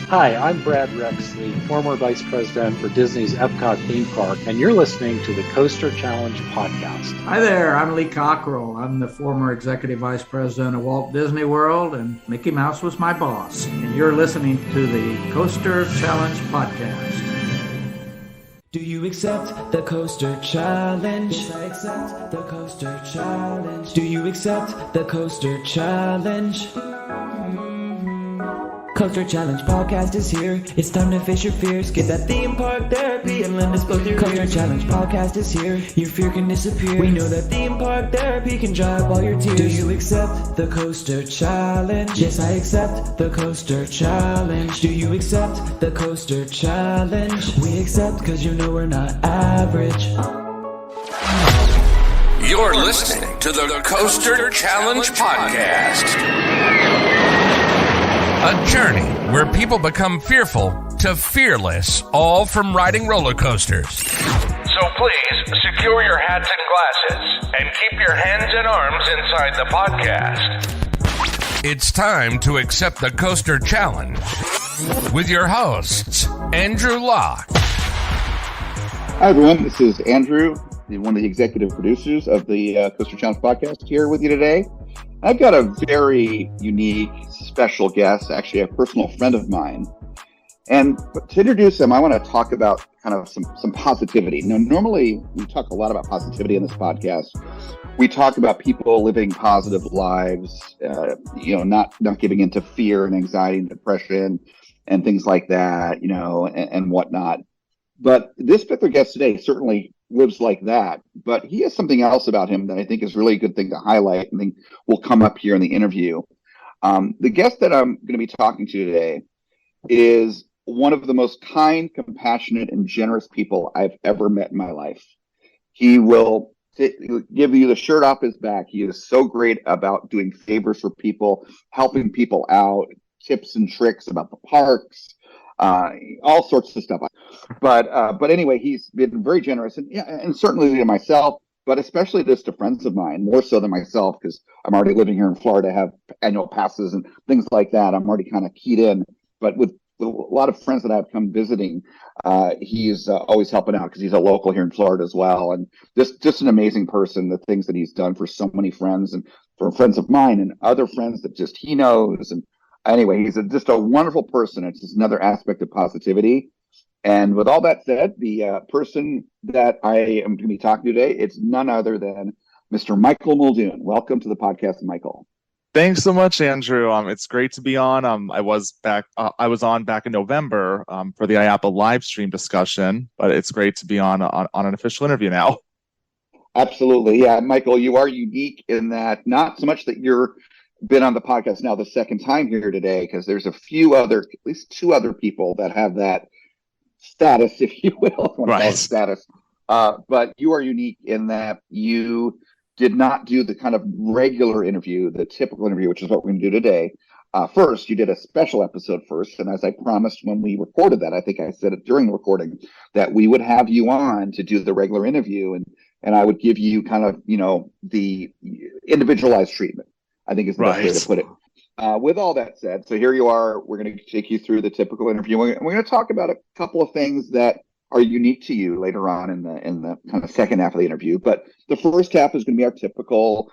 Hi, I'm Brad Rexley, former Vice President for Disney's Epcot theme park, and you're listening to the Coaster Challenge podcast. Hi there, I'm Lee Cockrell. I'm the former Executive Vice President of Walt Disney World, and Mickey Mouse was my boss. And you're listening to the Coaster Challenge podcast. Do you accept the Coaster Challenge? Yes, I accept the Coaster Challenge. Do you accept the Coaster Challenge? Coaster Challenge podcast is here. It's time to face your fears. Get that theme park therapy and let us go through Coaster Challenge podcast is here. Your fear can disappear. We know that theme park therapy can dry up all your tears. Do you accept the Coaster Challenge? Yes, I accept the Coaster Challenge. Do you accept the Coaster Challenge? We accept because you know we're not average. You're listening to the Coaster Challenge podcast. A journey where people become fearful to fearless, all from riding roller coasters. So please, secure your hats and glasses and keep your hands and arms inside the podcast. It's time to accept the Coaster Challenge with your hosts, Andrew Locke. Hi, everyone. This is Andrew, one of the executive producers of the Coaster Challenge podcast, here with you today. I've got a very unique, special guest, actually a personal friend of mine. And to introduce him, I want to talk about kind of some positivity. Now, normally we talk a lot about positivity in this podcast. We talk about people living positive lives, not giving into fear and anxiety and depression and things like that, and whatnot. But this particular guest today certainly lives like that, but he has something else about him that I think is really a good thing to highlight and think will come up here in the interview. The guest that I'm going to be talking to today is one of the most kind, compassionate, and generous people I've ever met in my life. He will give you the shirt off his back. He is so great about doing favors for people, helping people out, tips and tricks about the parks, all sorts of stuff. But anyway, he's been very generous, and certainly to myself, but especially just to friends of mine, more so than myself, because I'm already living here in Florida, have annual passes and things like that. I'm already kind of keyed in. But with a lot of friends that I've come visiting, he's always helping out because he's a local here in Florida as well. And just an amazing person, the things that he's done for so many friends and for friends of mine and other friends that just he knows. And anyway, he's just a wonderful person. It's just another aspect of positivity. And with all that said, the person that I am going to be talking to today, it's none other than Mr. MIchael Muldoon. Welcome to the podcast, Michael. Thanks so much, Andrew. It's great to be on. I was on back in November for the IAPA live stream discussion, but it's great to be on an official interview now. Absolutely, yeah, Michael, you are unique in that not so much that you're been on the podcast now the second time here today, because there's at least two other people that have that status, if you will, right? Status, but you are unique in that you did not do the kind of regular interview, the typical interview, which is what we're going to do today. First, you did a special episode first, and as I promised when we recorded that, I think I said it during the recording, that we would have you on to do the regular interview, and I would give you kind of, the individualized treatment, I think is the best way to put it. With all that said, so here you are. We're going to take you through the typical interview. We're going to talk about a couple of things that are unique to you later on in the kind of second half of the interview. But the first half is going to be our typical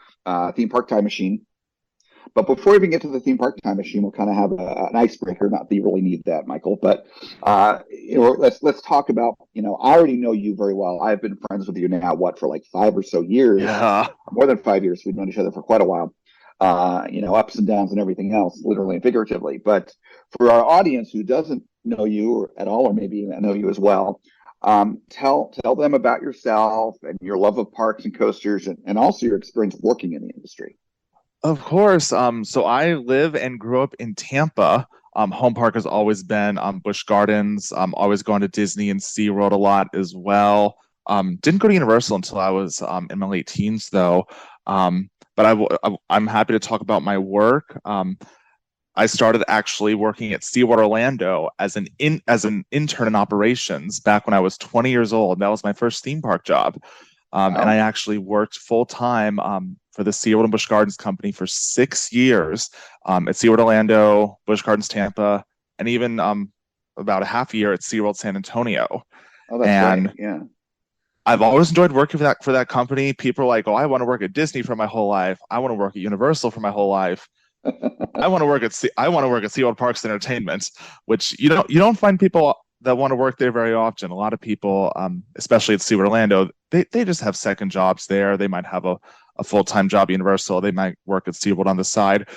theme park time machine. But before we even get to the theme park time machine, we'll kind of have an icebreaker. Not that you really need that, Michael, but let's talk about. I already know you very well. I've been friends with you now, for like 5 or so years? Yeah, more than 5 years. We've known each other for quite a while. Ups and downs and everything else, literally and figuratively. But for our audience who doesn't know you at all, or maybe know you as well, tell them about yourself and your love of parks and coasters, and also your experience working in the industry. Of course. So I live and grew up in Tampa. Home park has always been Busch Gardens. Always going to Disney and SeaWorld a lot as well. Didn't go to Universal until I was in my late teens, though. But I'm happy to talk about my work. I started actually working at SeaWorld Orlando as an intern in operations back when I was 20 years old. That was my first theme park job. And I actually worked full time for the SeaWorld and Busch Gardens company for 6 years at SeaWorld Orlando, Busch Gardens Tampa, and even about a half a year at SeaWorld San Antonio. Oh, that's great. Yeah. I've always enjoyed working for that company. People are like, "Oh, I want to work at Disney for my whole life. I want to work at Universal for my whole life. I want to work at SeaWorld Parks and Entertainment," which you don't find people that want to work there very often. A lot of people, especially at SeaWorld Orlando, they just have second jobs there. They might have a full-time job at Universal. They might work at SeaWorld on the side,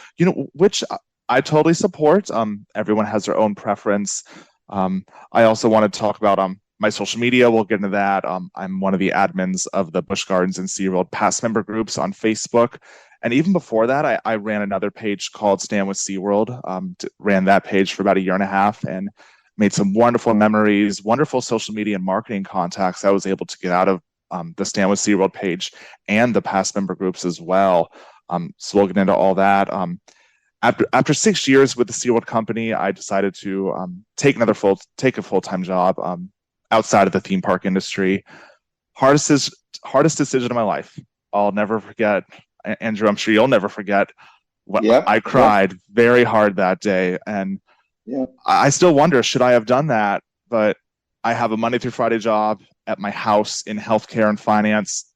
which I totally support. Everyone has their own preference. I also want to talk about my social media. We'll get into that. I'm one of the admins of the Busch Gardens and SeaWorld past member groups on Facebook. And even before that, I ran another page called Stand with SeaWorld. Ran that page for about a year and a half and made some wonderful memories, wonderful social media and marketing contacts I was able to get out of the Stand with SeaWorld page and the past member groups as well. So we'll get into all that. After 6 years with the SeaWorld company, I decided to take a full-time job outside of the theme park industry. Hardest decision of my life. I'll never forget, Andrew. I'm sure you'll never forget. I cried very hard that day, and I still wonder, should I have done that? But I have a Monday through Friday job at my house in healthcare and finance.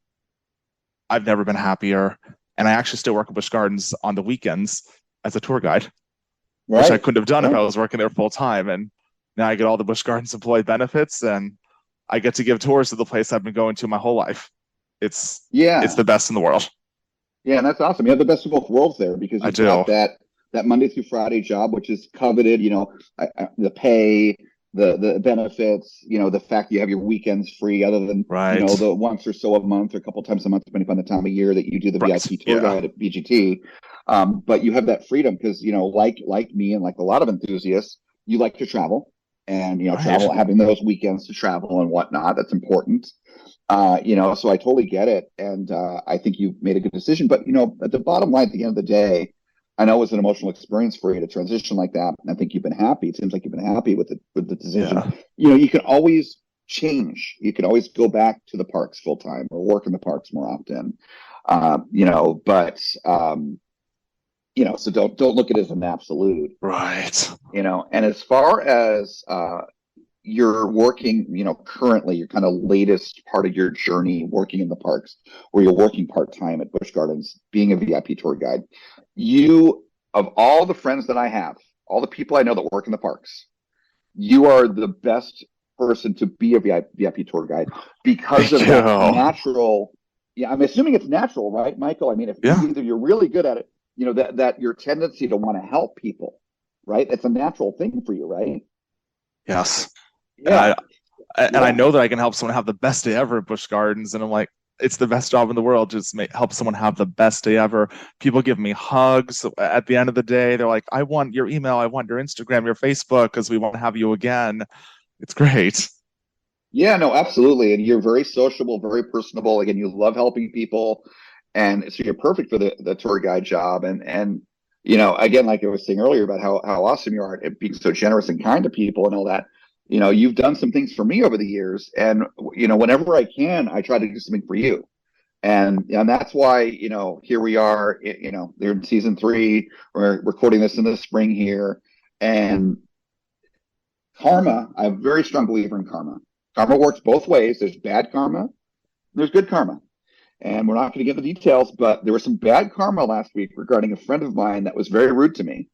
I've never been happier, and I actually still work at Busch Gardens on the weekends as a tour guide, which I couldn't have done if I was working there full time. And now I get all the Busch Gardens employee benefits, and I get to give tours to the place I've been going to my whole life. It's the best in the world. Yeah, and that's awesome. You have the best of both worlds there, because you've got that Monday through Friday job, which is coveted. The pay, the benefits. The fact that you have your weekends free, other than the once or so a month or a couple times a month, depending upon the time of year that you do the VIP tour guide at BGT. But you have that freedom because like me and like a lot of enthusiasts, you like to travel. And travel, having those weekends to travel and whatnot, that's important. So I totally get it, and I think you made a good decision. But at the bottom line, at the end of the day, I know it was an emotional experience for you to transition like that, and I think you've been happy. It seems like you've been happy with the decision. Yeah. You can always change. You can always go back to the parks full time or work in the parks more often. So don't look at it as an absolute. Right. And as far as you're working, currently your kind of latest part of your journey working in the parks, where you're working part-time at Busch Gardens, being a VIP tour guide, of all the friends that I have, all the people I know that work in the parks, you are the best person to be a VIP tour guide because of that natural. Yeah, I'm assuming it's natural, right, Michael? I mean, if either you're really good at it, that your tendency to want to help people, right? It's a natural thing for you, right? Yes. Yeah. And I know that I can help someone have the best day ever at Busch Gardens. And I'm like, it's the best job in the world. Just help someone have the best day ever. People give me hugs at the end of the day. They're like, I want your email. I want your Instagram, your Facebook, because we want to have you again. It's great. Yeah, no, absolutely. And you're very sociable, very personable. Again, you love helping people. And so you're perfect for the tour guide job. And again, like I was saying earlier about how awesome you are at being so generous and kind to people and all that. You've done some things for me over the years. And, whenever I can, I try to do something for you. And that's why, here we are, they're in season 3. We're recording this in the spring here. And karma, I'm a very strong believer in karma. Karma works both ways. There's bad karma, there's good karma. And we're not going to get into the details, but there was some bad karma last week regarding a friend of mine that was very rude to me.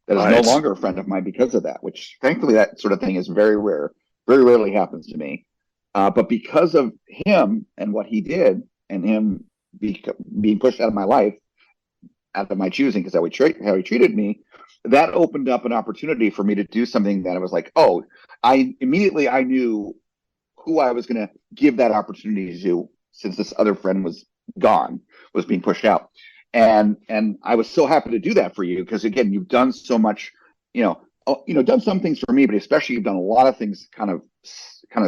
That is no longer a friend of mine because of that, which thankfully that sort of thing is very rare. Very rarely happens to me. But because of him and what he did and him being pushed out of my life, out of my choosing, because how he treated me, that opened up an opportunity for me to do something that I was like, I knew who I was going to give that opportunity to, since this other friend was being pushed out. And I was so happy to do that for you, because again, you've done so much, done some things for me, but especially you've done a lot of things kind of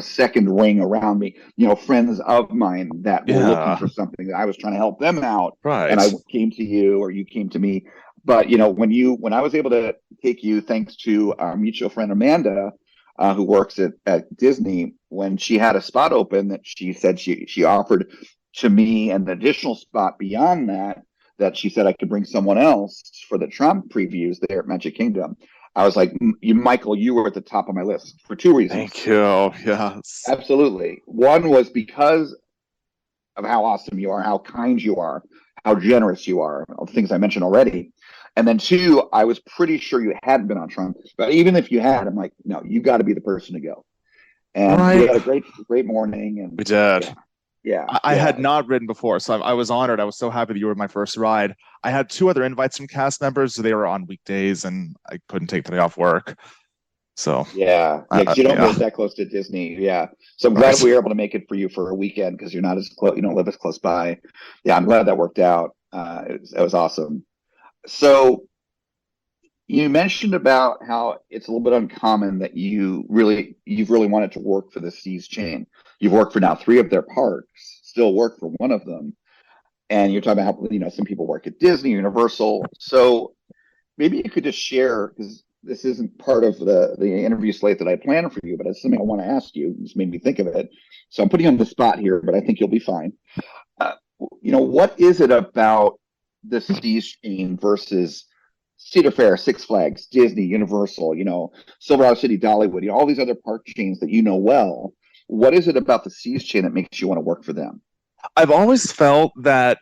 second ring around me, friends of mine that were looking for something that I was trying to help them out. Right. And I came to you, or you came to me. But, when I was able to take you, thanks to our mutual friend, Amanda, who works at Disney, when she had a spot open that she said she offered to me, and the additional spot beyond that, that she said I could bring someone else for the Trump previews there at Magic Kingdom. I was like, Michael, you were at the top of my list for two reasons. Thank you. Yes. Absolutely. One was because of how awesome you are, how kind you are, how generous you are, all the things I mentioned already. And then two, I was pretty sure you hadn't been on Trump, but even if you had, I'm like, no, you got to be the person to go. And we had a great morning. And we did. Yeah. I had not ridden before, so I was honored. I was so happy that you were my first ride. I had two other invites from cast members. They were on weekdays, and I couldn't take the day off work. So because you don't live that close to Disney. Yeah, so I'm glad we were able to make it for you for a weekend because you're not as close. You don't live as close by. Yeah, I'm glad that worked out. It was awesome. So you mentioned about how it's a little bit uncommon that you've really wanted to work for the Seas chain. You've worked for now 3 of their parks, still work for one of them. And you're talking about how, some people work at Disney, Universal. So maybe you could just share, because this isn't part of the interview slate that I planned for you, but it's something I want to ask you. It just made me think of it. So I'm putting you on the spot here, but I think you'll be fine. What is it about the Seas chain versus Cedar Fair, Six Flags, Disney, Universal, Silverado City, Dollywood, all these other park chains that you know well? What is it about the Seas chain that makes you want to work for them? I've always felt that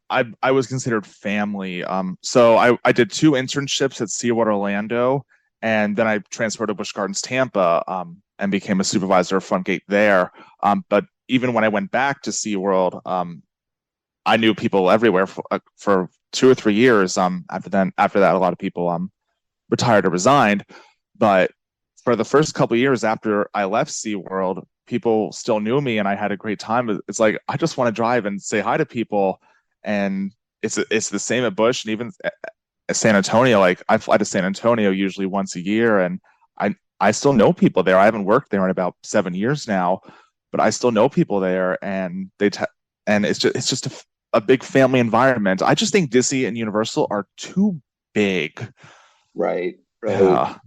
I was considered family. So I did 2 internships at SeaWorld Orlando, and then I transferred to Busch Gardens Tampa and became a supervisor of front gate there. But even when I went back to SeaWorld, I knew people everywhere for 2 or 3 years. After that, a lot of people retired or resigned. But for the first couple of years after I left SeaWorld, people still knew me, and I had a great time. It's like I just want to drive and say hi to people, and it's the same at Busch, and even at San Antonio. Like I fly to San Antonio usually once a year, and I still know people there. I haven't worked there in about 7 years now, but I still know people there, and and it's just a big family environment. I just think Disney and Universal are too big. Right. Yeah.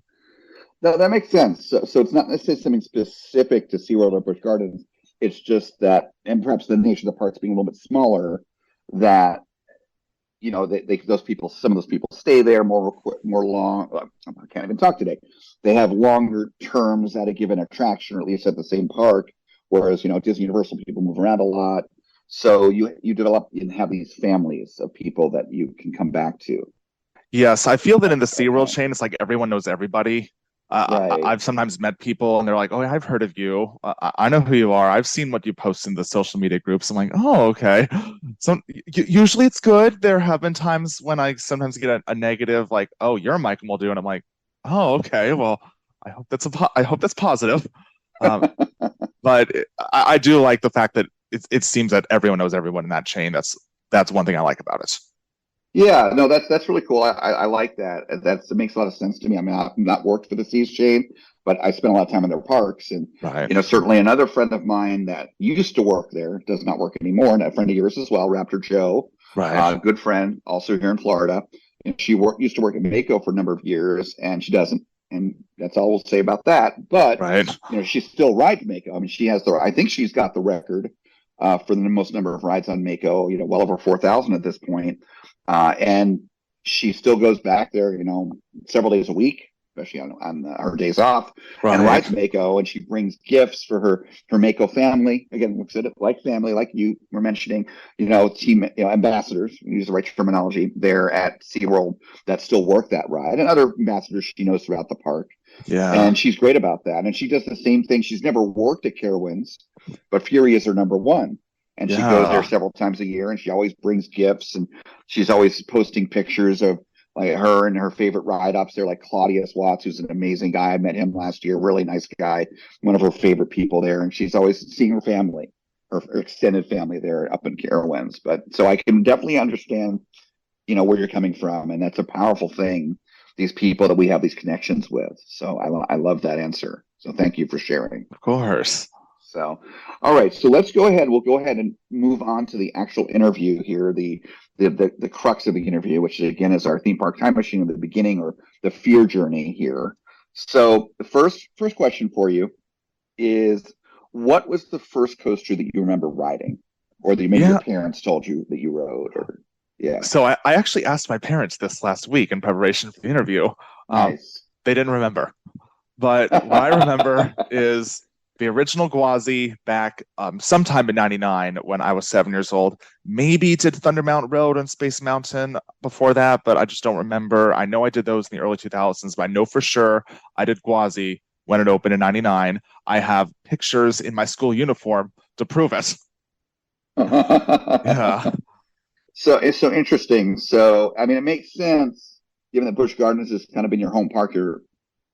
No, that makes sense. So it's not necessarily something specific to SeaWorld or Busch Gardens. It's just that, and perhaps the nature of the parks being a little bit smaller, that some of those people stay there more long. I can't even talk today. They have longer terms at a given attraction, or at least at the same park. Whereas Disney, Universal, people move around a lot. So you develop and have these families of people that you can come back to. Yes, I feel that in the SeaWorld chain, it's like everyone knows everybody. Right. I've sometimes met people and they're like, "Oh, I've heard of you. I know who you are. I've seen what you post in the social media groups." I'm like, "Oh, okay." So usually it's good. There have been times when I sometimes get a negative, like, "Oh, you're Michael Muldoon," and I'm like, "Oh, okay. Well, I hope that's positive." But I do like the fact that it seems that everyone knows everyone in that chain. That's one thing I like about it. Yeah, no, that's really cool. I like that. It makes a lot of sense to me. I mean, I've not worked for the Seas chain, but I spent a lot of time in their parks. And, certainly another friend of mine that used to work there, does not work anymore, and a friend of yours as well, Raptor Joe, good friend, also here in Florida. And she used to work at Mako for a number of years, and she doesn't. And that's all we'll say about that. But, she still rides Mako. I mean, I think she's got the record for the most number of rides on Mako, well over 4,000 at this point. And she still goes back there, several days a week, especially on her days off, and rides Mako, and she brings gifts for her Mako family. Again, looks at it like family, like you were mentioning, team ambassadors, use the right terminology, there at SeaWorld that still work that ride, and other ambassadors she knows throughout the park. Yeah. And she's great about that. And she does the same thing. She's never worked at Carowinds, but Fury is her number one. And she goes there several times a year, and she always brings gifts, and she's always posting pictures of like her and her favorite ride-ups there, like Claudius Watts, who's an amazing guy. I met him last year, really nice guy, one of her favorite people there. And she's always seeing her family, her extended family there up in Carowinds. But so I can definitely understand, where you're coming from, and that's a powerful thing. These people that we have these connections with. So I love that answer. So thank you for sharing. Of course. So, all right. So let's go ahead. We'll go ahead and move on to the actual interview here, the crux of the interview, which again is our theme park time machine at the beginning, or the fear journey here. So the first question for you is, what was the first coaster that you remember riding? or that maybe your parents told you that you rode, or So I actually asked my parents this last week in preparation for the interview. Nice. They didn't remember, but what I remember is the original Gwazi back sometime in '99 when I was 7 years old. Maybe did Thunder Mountain Road and Space Mountain before that, but I just don't remember. I know I did those in the early 2000s, but I know for sure I did Gwazi when it opened in '99. I have pictures in my school uniform to prove it. Yeah. So it's so interesting. So, I mean, it makes sense given that Busch Gardens has kind of been your home park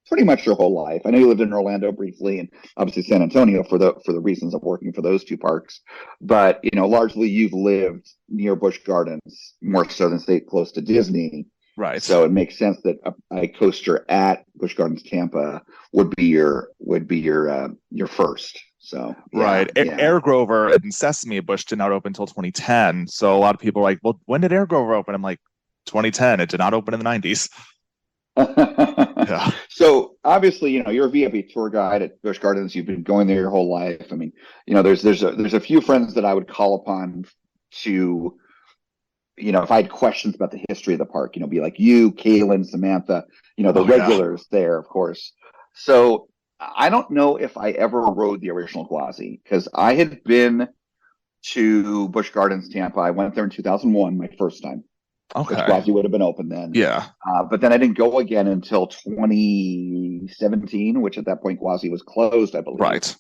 pretty much your whole life. I know you lived in Orlando briefly and obviously San Antonio for the reasons of working for those two parks. But, largely you've lived near Busch Gardens more so than stay close to Disney. Right. So it makes sense that a coaster at Busch Gardens Tampa would be your first. So right. Air Grover and Sesame Busch did not open until 2010. So a lot of people are like, well, when did Air Grover open? I'm like, 2010. It did not open in the 90s. Yeah. So obviously, you're a VIP tour guide at Busch Gardens. You've been going there your whole life. I mean, there's a few friends that I would call upon to, if I had questions about the history of the park, be like you, Kaylin, Samantha, the regulars there, of course. So I don't know if I ever rode the original Gwazi because I had been to Busch Gardens Tampa. I went there in 2001, my first time. Okay. Gwazi would have been open then. Yeah. But then I didn't go again until 2017, which at that point Gwazi was closed, I believe. Right.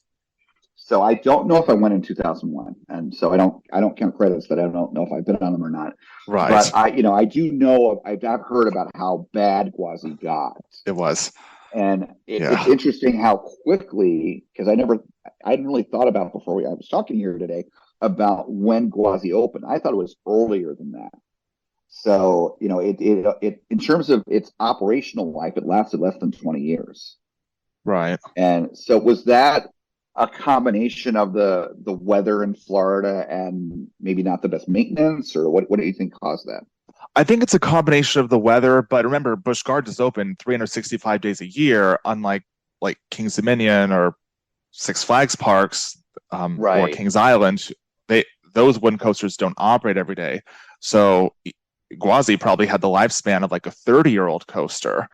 So I don't know if I went in 2001, and so I don't count credits that I don't know if I've been on them or not. Right. But I do know I've heard about how bad Gwazi got. It was. And it's interesting how quickly, because I hadn't really thought about before I was talking here today about when Gwazi opened. I thought it was earlier than that. So, it in terms of its operational life, it lasted less than 20 years. Right. And so was that a combination of the weather in Florida and maybe not the best maintenance, or what do you think caused that? I think it's a combination of the weather, but remember, Busch Gardens is open 365 days a year, unlike like Kings Dominion or Six Flags parks or Kings Island. Those wooden coasters don't operate every day. So Gwazi probably had the lifespan of like a 30-year-old coaster,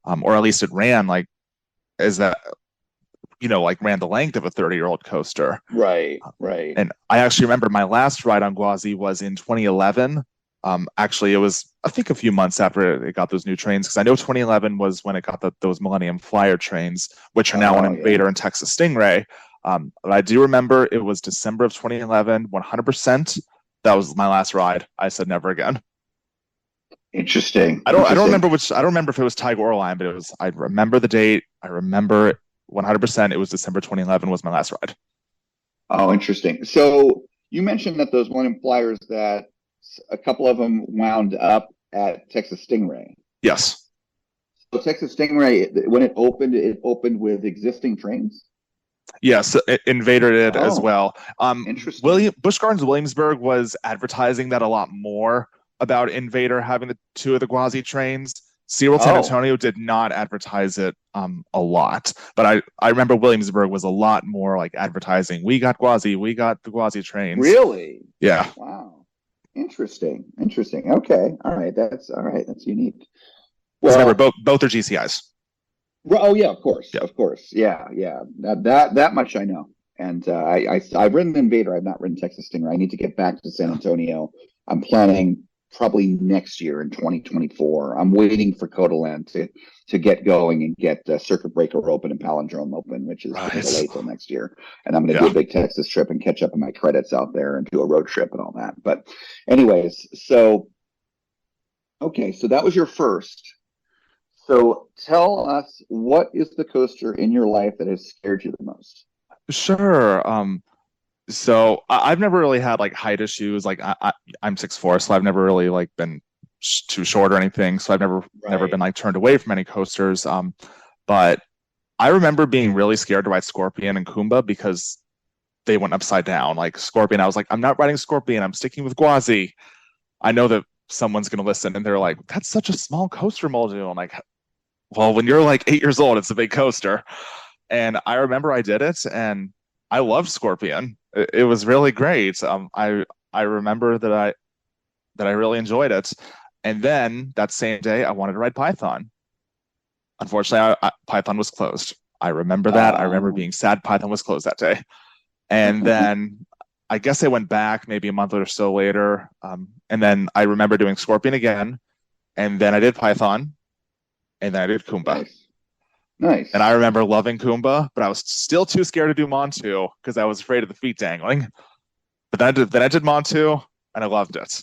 or at least it ran ran the length of a 30-year-old coaster. Right. And I actually remember my last ride on Gwazi was in 2011. Actually, it was, I think, a few months after it got those new trains, because I know 2011 was when it got those Millennium Flyer trains, which are now on Invader and Texas Stingray. But I do remember it was December of 2011, 100%. That was my last ride. I said never again. Interesting. I don't remember if it was Tiger or Lion, but I remember the date. I remember it 100%. It was December 2011 was my last ride. Oh, interesting. So you mentioned that those Millennium Flyers, that a couple of them wound up at Texas Stingray. Yes. So Texas Stingray, when it opened with existing trains? Yes, Invader did as well. Interesting. Busch Gardens Williamsburg was advertising that a lot more about Invader having the two of the Gwazi trains. SeaWorld San Antonio did not advertise it a lot, but I remember Williamsburg was a lot more like advertising. We got Gwazi, we got the Gwazi trains. Really? Yeah. Wow. Interesting. Okay. All right. That's unique. Well, remember both are GCIs. Oh yeah, of course. Yeah. That much I know. And I've ridden Invader. I've not ridden Texas Stingray. I need to get back to San Antonio. I'm planning probably next year in 2024. I'm waiting for Codaland to get going and get Circuit Breaker open and Palindrome open, which is delayed till next year. And I'm going to do a big Texas trip and catch up on my credits out there and do a road trip and all that. But anyways, so that was your first. So tell us, what is the coaster in your life that has scared you the most? Sure. So I've never really had like height issues. Like I'm 6'4", so I've never really like been too short or anything. So I've never been like turned away from any coasters. But I remember being really scared to ride Scorpion and Kumba because they went upside down. Like Scorpion, I was like, I'm not riding Scorpion. I'm sticking with Gwazi. I know that someone's going to listen, and they're like, that's such a small coaster, Muldoon. I'm like, well, when you're like 8 years old, it's a big coaster. And I remember I did it, and I loved Scorpion. It was really great. I remember that I really enjoyed it. And then that same day, I wanted to ride Python. Unfortunately, Python was closed. I remember that. I remember being sad Python was closed that day. And then I guess I went back maybe a month or so later. And then I remember doing Scorpion again. And then I did Python. And then I did Kumba. Nice. And I remember loving Kumba, but I was still too scared to do Montu because I was afraid of the feet dangling. But then I did Montu, and I loved it.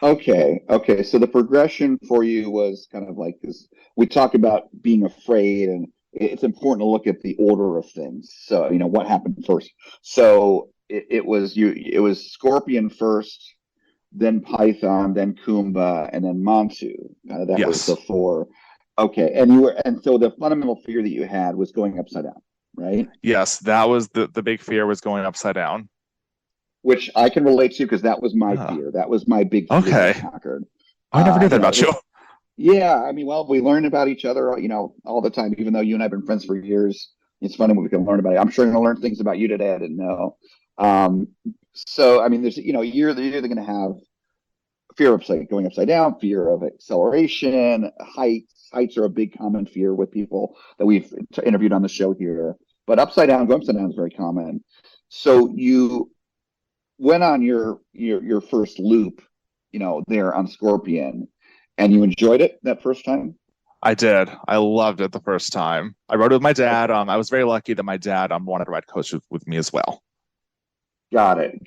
Okay. So the progression for you was kind of like this. We talk about being afraid, and it's important to look at the order of things. So, what happened first. So it was Scorpion first, then Python, then Kumba, and then Montu. That was the four. Okay. And so the fundamental fear that you had was going upside down, right? Yes, that was the big fear, was going upside down. Which I can relate to because that was my fear. That was my big fear. Okay. I conquered. I never knew that about you. Yeah, we learn about each other, all the time. Even though you and I have been friends for years, it's funny when we can learn about it. I'm sure I'm going to learn things about you today I didn't know. So there's you're either going to have fear of going upside down, fear of acceleration, heights. Heights are a big common fear with people that we've interviewed on the show here. But going upside down is very common. So you went on your first loop, there on Scorpion, and you enjoyed it that first time? I did. I loved it the first time. I rode it with my dad. I was very lucky that my dad wanted to ride coach with me as well. Got it.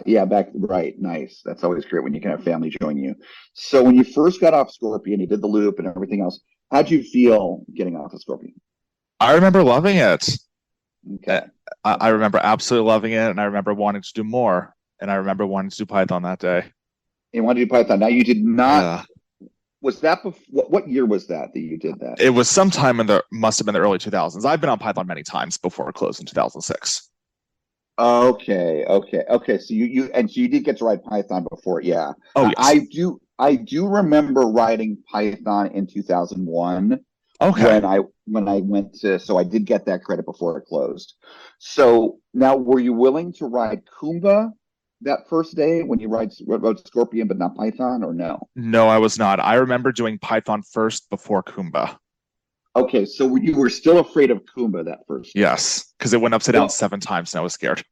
Yeah, right. Nice. That's always great when you can have family join you. So when you first got off Scorpion, you did the loop and everything else. How'd you feel getting off of Scorpion? I remember loving it. Okay. I remember absolutely loving it, and I remember wanting to do more. And I remember wanting to do Python that day. You wanted to do Python. Now you did not. Was that what year was that you did that? It was sometime must have been the early 2000s. I've been on Python many times before it closed in 2006. Okay. So you did get to ride Python before, yeah. Oh, yes. I do remember riding Python in 2001. Okay. When I went to, so I did get that credit before it closed. So now, were you willing to ride Kumba that first day when you rode Scorpion but not Python, or no? No, I was not. I remember doing Python first before Kumba. Okay, so you were still afraid of Kumba that first day? Yes, because it went upside down 7 times and I was scared.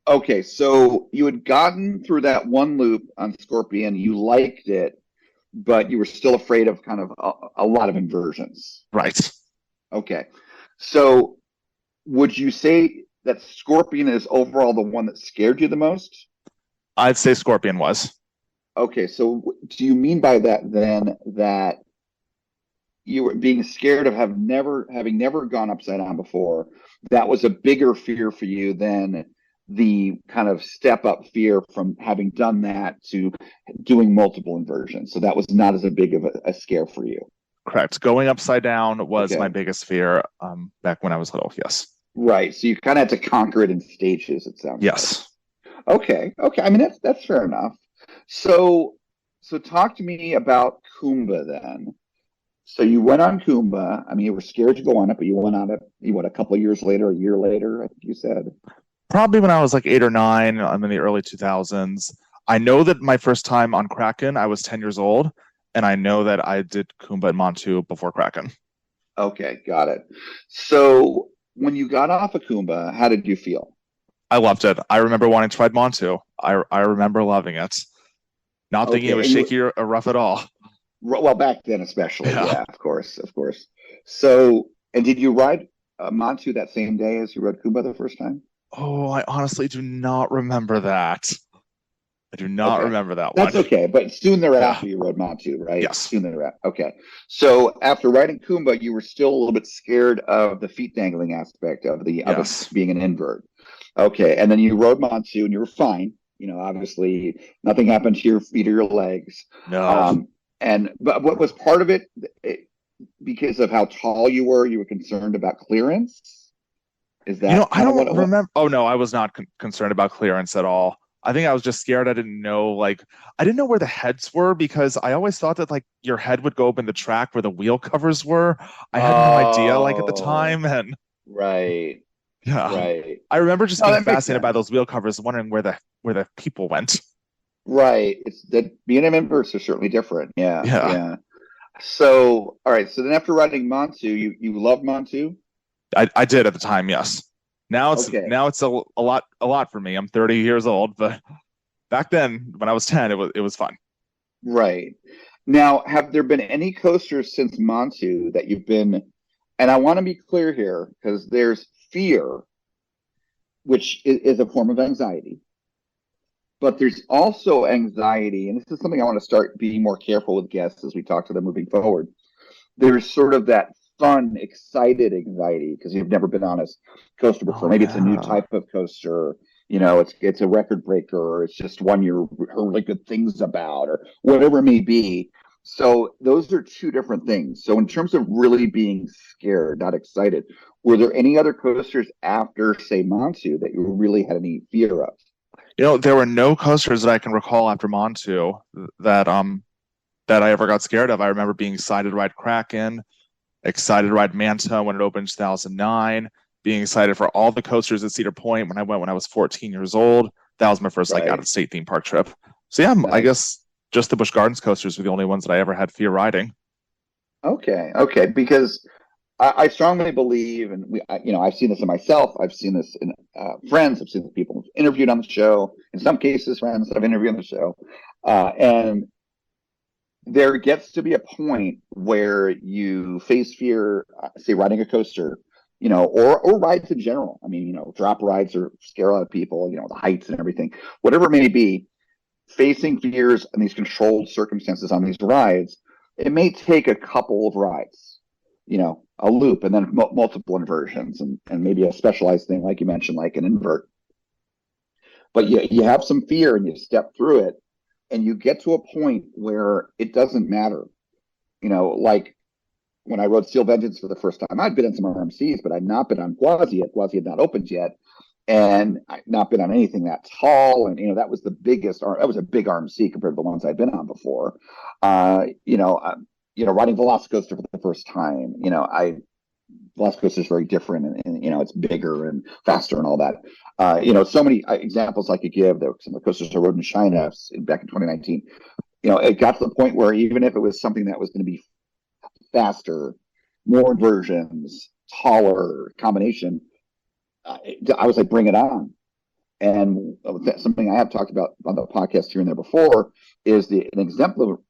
Okay, so you had gotten through that one loop on Scorpion, you liked it, but you were still afraid of kind of a lot of inversions. Right. Okay, so would you say that Scorpion is overall the one that scared you the most? I'd say Scorpion was. Okay, so do you mean by that then that you were being scared of having never gone upside down before? That was a bigger fear for you than the kind of step up fear from having done that to doing multiple inversions. So that was not as big of a scare for you. Correct. Going upside down was my biggest fear back when I was little. Yes. Right. So you kind of had to conquer it in stages, it sounds. Yes. Like. Okay. I mean, that's fair enough. So talk to me about Kumba then. So you went on Kumba. I mean, you were scared to go on it, but you went on it. A couple of years later, a year later, I think you said. Probably when I was like 8 or 9. I'm in the early 2000s. I know that my first time on Kraken, I was 10 years old, and I know that I did Kumba and Montu before Kraken. Okay, got it. So when you got off of Kumba, how did you feel? I loved it. I remember wanting to ride Montu. I remember loving it. Not thinking it was shaky or rough at all. Well, back then especially. Yeah, of course. So, and did you ride Montu that same day as you rode Kumba the first time? Oh, I honestly do not remember that. I do not remember that one. That's okay, but soon thereafter you rode Montu, right? Yes. Soon thereafter. Okay. So after riding Kumba, you were still a little bit scared of the feet dangling aspect of it being an invert. Okay, and then you rode Montu and you were fine. Obviously nothing happened to your feet or your legs. No. But what was part of it, because of how tall you were concerned about clearance? Is that I don't remember. Oh no, I was not concerned about clearance at all. I think I was just scared. I didn't know where the heads were, because I always thought that your head would go up in the track where the wheel covers were. I had no idea at the time. And right. Yeah. Right. I remember just No, being that makes fascinated by sense. those wheel covers, wondering where the people went. Right. It's the B&M inverts are certainly different. Yeah. Yeah. Yeah. So, all right. So then after writing Montu, you love Montu? I did at the time, yes. Okay. Now it's a lot for me. I'm 30 years old, but back then when I was 10, it was fun. Right. Now, have there been any coasters since Montu that you've been, and I want to be clear here because there's fear, which is a form of anxiety, but there's also anxiety, and this is something I want to start being more careful with guests as we talk to them moving forward. There's sort of that fun, excited anxiety because you've never been on a coaster before. Oh Maybe it's a new yeah. type of coaster. You know, it's a record breaker, or it's just one you're heard really good things about, or whatever it may be. So those are two different things. So in terms of really being scared, not excited, were there any other coasters after, say, Montu that you really had any fear of? There were no coasters that I can recall after Montu that I ever got scared of. I remember being excited to ride Kraken, excited to ride Manta when it opened in 2009, being excited for all the coasters at Cedar Point when I went when I was 14 years old. That was my first like out Right. of state theme park trip. So yeah, I Nice. guess just the Busch Gardens coasters were the only ones that I ever had fear riding. Okay. Okay. Because I strongly believe, and I've seen this in myself. I've seen this in friends. I've seen the people who've interviewed on the show. In some cases, friends that I've interviewed on the show, and there gets to be a point where you face fear, say riding a coaster, or rides in general. I mean, drop rides or scare a lot of people. The heights and everything, whatever it may be. Facing fears in these controlled circumstances on these rides, it may take a couple of rides, a loop and then multiple inversions and maybe a specialized thing, like you mentioned, like an invert. But you have some fear and you step through it and you get to a point where it doesn't matter. Like when I rode Steel Vengeance for the first time, I'd been in some RMCs, but I'd not been on Quasi yet. Quasi had not opened yet. And I'd not been on anything that tall. And, that was that was a big RMC compared to the ones I'd been on before. Riding Velocicoaster for the first time, Velocicoaster is very different and, it's bigger and faster and all that. So many examples I could give. There were some of the coasters I rode in China back in 2019. It got to the point where even if it was something that was going to be faster, more inversions, taller combination, I was like, bring it on. And something I have talked about on the podcast here and there before is an example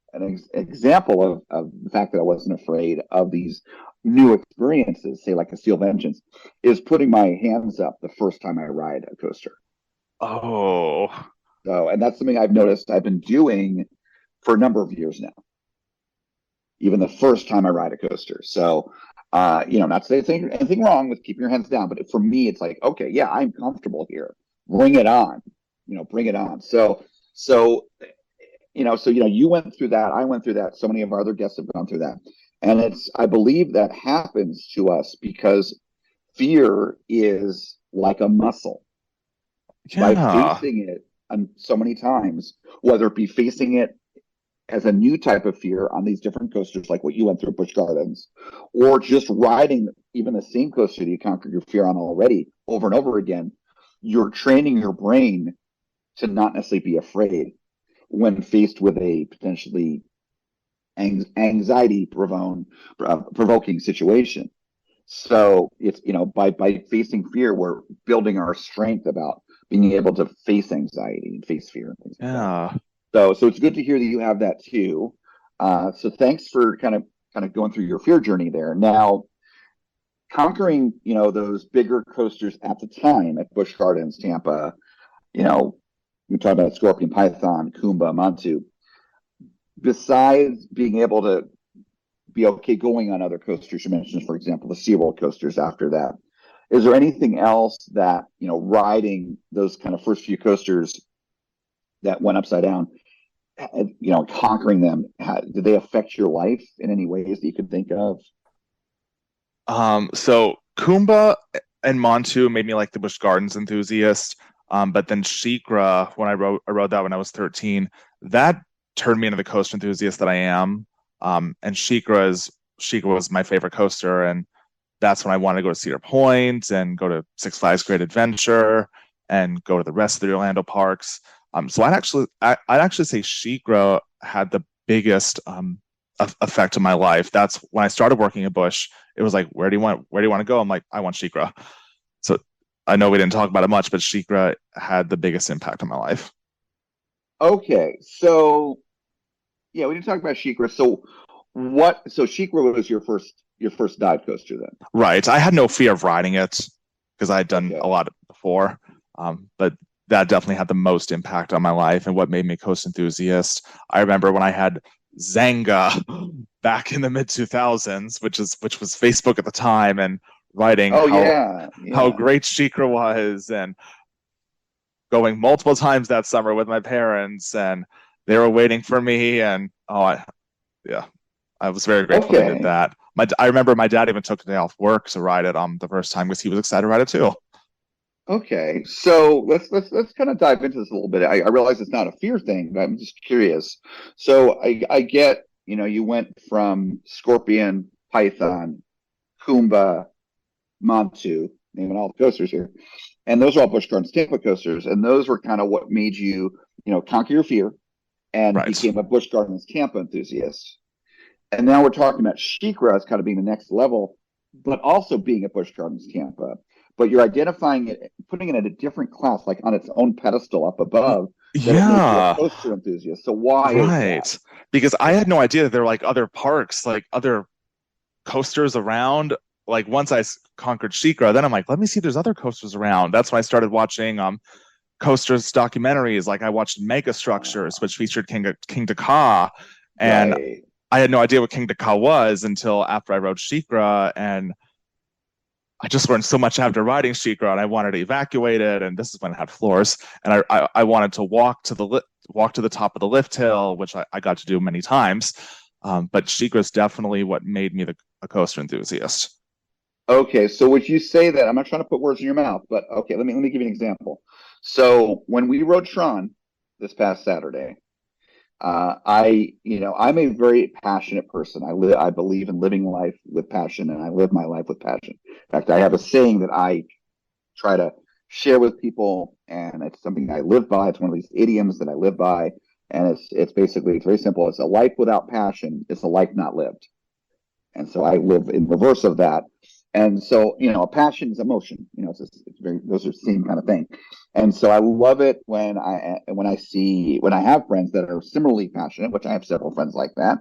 of the fact that I wasn't afraid of these new experiences, say like a Steel Vengeance, is putting my hands up the first time I ride a coaster. Oh, So, and that's something I've noticed I've been doing for a number of years now, even the first time I ride a coaster. So, not to say anything wrong with keeping your hands down, but for me, it's like, okay, yeah, I'm comfortable here. Bring it on, bring it on. So, you went through that. I went through that. So many of our other guests have gone through that. And I believe that happens to us because fear is like a muscle. By yeah. facing it so many times, whether it be facing it as a new type of fear on these different coasters, like what you went through at Busch Gardens, or just riding even the same coaster that you conquered your fear on already over and over again, you're training your brain to not necessarily be afraid when faced with a potentially anxiety provoking situation. So it's, by facing fear, we're building our strength about being able to face anxiety and face fear and things like that. Yeah. So it's good to hear that you have that too. So thanks for kind of going through your fear journey there. Now, conquering, those bigger coasters at the time at Busch Gardens, Tampa, we talked about Scorpion Python, Kumba, Montu. Besides being able to be okay going on other coasters, you mentioned, for example, the SeaWorld coasters after that. Is there anything else that, riding those kind of first few coasters that went upside down, conquering them, did they affect your life in any ways that you could think of? So Kumba and Montu made me like the Busch Gardens enthusiast. But then Shikra, when I rode that when I was 13, that turned me into the coaster enthusiast that I am. And Shikra was my favorite coaster, and that's when I wanted to go to Cedar Point and go to Six Flags Great Adventure and go to the rest of the Orlando parks. So I'd actually say SheiKra had the biggest effect on my life. That's when I started working at Busch. It was like, where do you want to go? I'm like, I want SheiKra. So I know we didn't talk about it much, but SheiKra had the biggest impact on my life. Okay, so yeah, we didn't talk about SheiKra. So SheiKra was your first dive coaster then? Right. I had no fear of riding it because I had done a lot before. But that definitely had the most impact on my life and what made me a coast enthusiast. I remember when I had Zanga back in the mid 2000s, which was Facebook at the time, and writing how great SheiKra was, and going multiple times that summer with my parents, and they were waiting for me, and I was very grateful they did that. I remember my dad even took a day off work to ride it the first time because he was excited to ride it too. Okay, so let's kind of dive into this a little bit. I realize it's not a fear thing, but I'm just curious. So I get, you went from Scorpion, Python, Kumba, Montu, naming all the coasters here, and those are all Busch Gardens Tampa coasters, and those were kind of what made you, conquer your fear and became a Busch Gardens Tampa enthusiast. And now we're talking about SheiKra as kind of being the next level, but also being a Busch Gardens Tampa. But you're identifying it, putting it in a different class, like on its own pedestal up above. Yeah, a coaster enthusiast. So why? Right, because I had no idea that there were like other parks, like other coasters around. Like once I conquered SheiKra, then I'm like, let me see, there's other coasters around. That's when I started watching coasters documentaries. Like I watched Mega Structures, which featured King Dakar, and I had no idea what King Dakar was until after I rode SheiKra, and I just learned so much after riding SheiKra, and I wanted to evacuate it. And this is when it had floors, and I wanted to walk to the top of the lift hill, which I got to do many times. But SheiKra is definitely what made me a coaster enthusiast. Okay, so would you say that, I'm not trying to put words in your mouth, but okay, let me give you an example. So when we rode Tron this past Saturday, I'm a very passionate person. I believe in living life with passion, and I live my life with passion. In fact, I have a saying that I try to share with people, and it's something I live by. It's one of these idioms that I live by, and it's basically, it's very simple. It's a life without passion. It's a life not lived. And so I live in reverse of that. And so, a passion is emotion. It's very, those are the same kind of thing. And so I love it when I have friends that are similarly passionate, which I have several friends like that,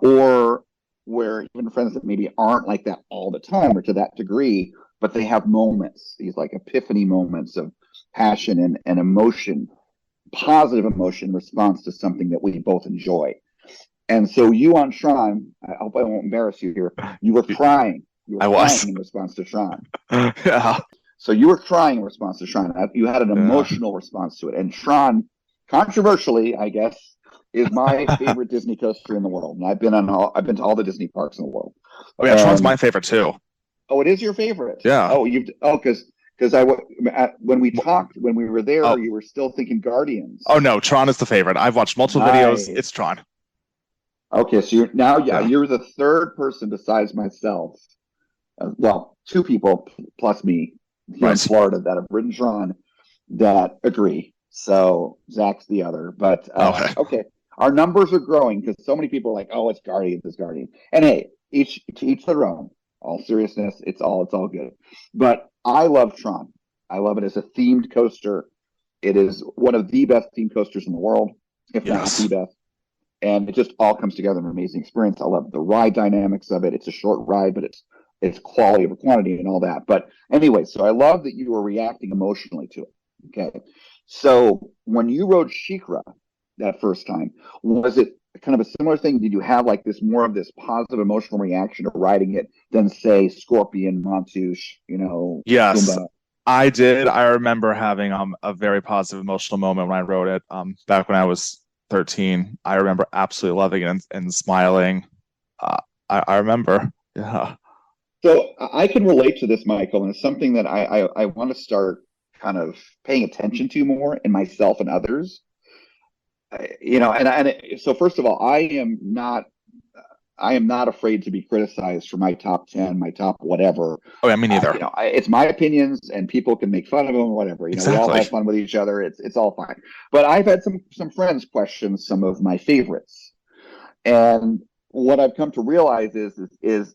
or where even friends that maybe aren't like that all the time or to that degree, but they have moments, these like epiphany moments of passion and emotion, positive emotion response to something that we both enjoy. And so you on Tron, I hope I won't embarrass you here, you were crying. You were crying in response to Tron. Yeah. So you were crying in response to Tron. You had an emotional response to it. And Tron, controversially, I guess, is my favorite Disney coaster in the world. And I've been to all the Disney parks in the world. Oh yeah, Tron's my favorite too. Oh, it is your favorite? Yeah. Because when we were there, you were still thinking Guardians. Oh no, Tron is the favorite. I've watched multiple videos. It's Tron. Okay, so you're the third person besides myself. Well, two people plus me here in Florida that have ridden Tron that agree. So Zach's the other. But okay, our numbers are growing because so many people are like, "Oh, it's Guardians, it's Guardians." And hey, each their own. All seriousness, it's all good. But I love Tron. I love it as a themed coaster. It is one of the best themed coasters in the world, if not the best. And it just all comes together in an amazing experience. I love the ride dynamics of it. It's a short ride, but it's quality over quantity and all that. But anyway, so I love that you were reacting emotionally to it. Okay. So when you rode SheiKra that first time, was it kind of a similar thing? Did you have like more of this positive emotional reaction to riding it than say Scorpion, Montu, Yes, Kumba? I did. I remember having a very positive emotional moment when I rode it back when I was 13. I remember absolutely loving it and smiling. I remember. Yeah. So I can relate to this, Michael, and it's something that I want to start kind of paying attention to more in myself and others. So first of all, I am not I am not afraid to be criticized for my top 10, my top whatever. Oh, yeah, me neither. It's my opinions, and people can make fun of them or whatever. We all have fun with each other. It's all fine. But I've had some friends question some of my favorites, and what I've come to realize is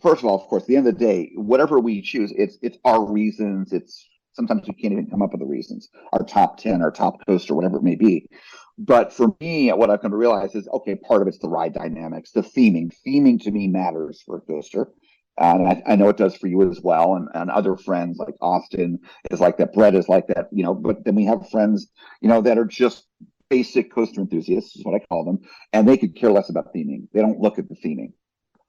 first of all, of course, at the end of the day, whatever we choose, it's our reasons. It's sometimes we can't even come up with the reasons. Our top 10, our top coaster, whatever it may be. But for me, what I've come to realize is, okay, part of it's the ride dynamics, the theming. Theming to me matters for a coaster. And I know it does for you as well. And other friends like Austin is like that. Brett is like that, but then we have friends, that are just basic coaster enthusiasts is what I call them. And they could care less about theming. They don't look at the theming.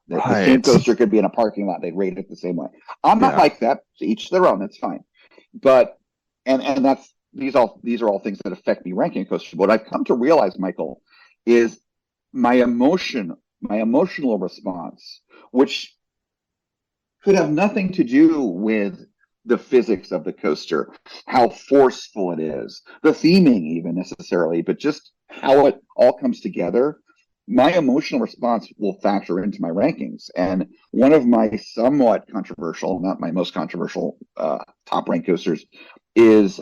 The same coaster could be in a parking lot. They'd rate it the same way. I'm not like that. To each their own. That's fine. But, and that's, these are all things that affect me ranking a coaster. What I've come to realize, Michael, is my emotional response, which could have nothing to do with the physics of the coaster, how forceful it is, the theming even necessarily, but just how it all comes together. My emotional response will factor into my rankings. And one of my somewhat controversial, not my most controversial, top ranked coasters is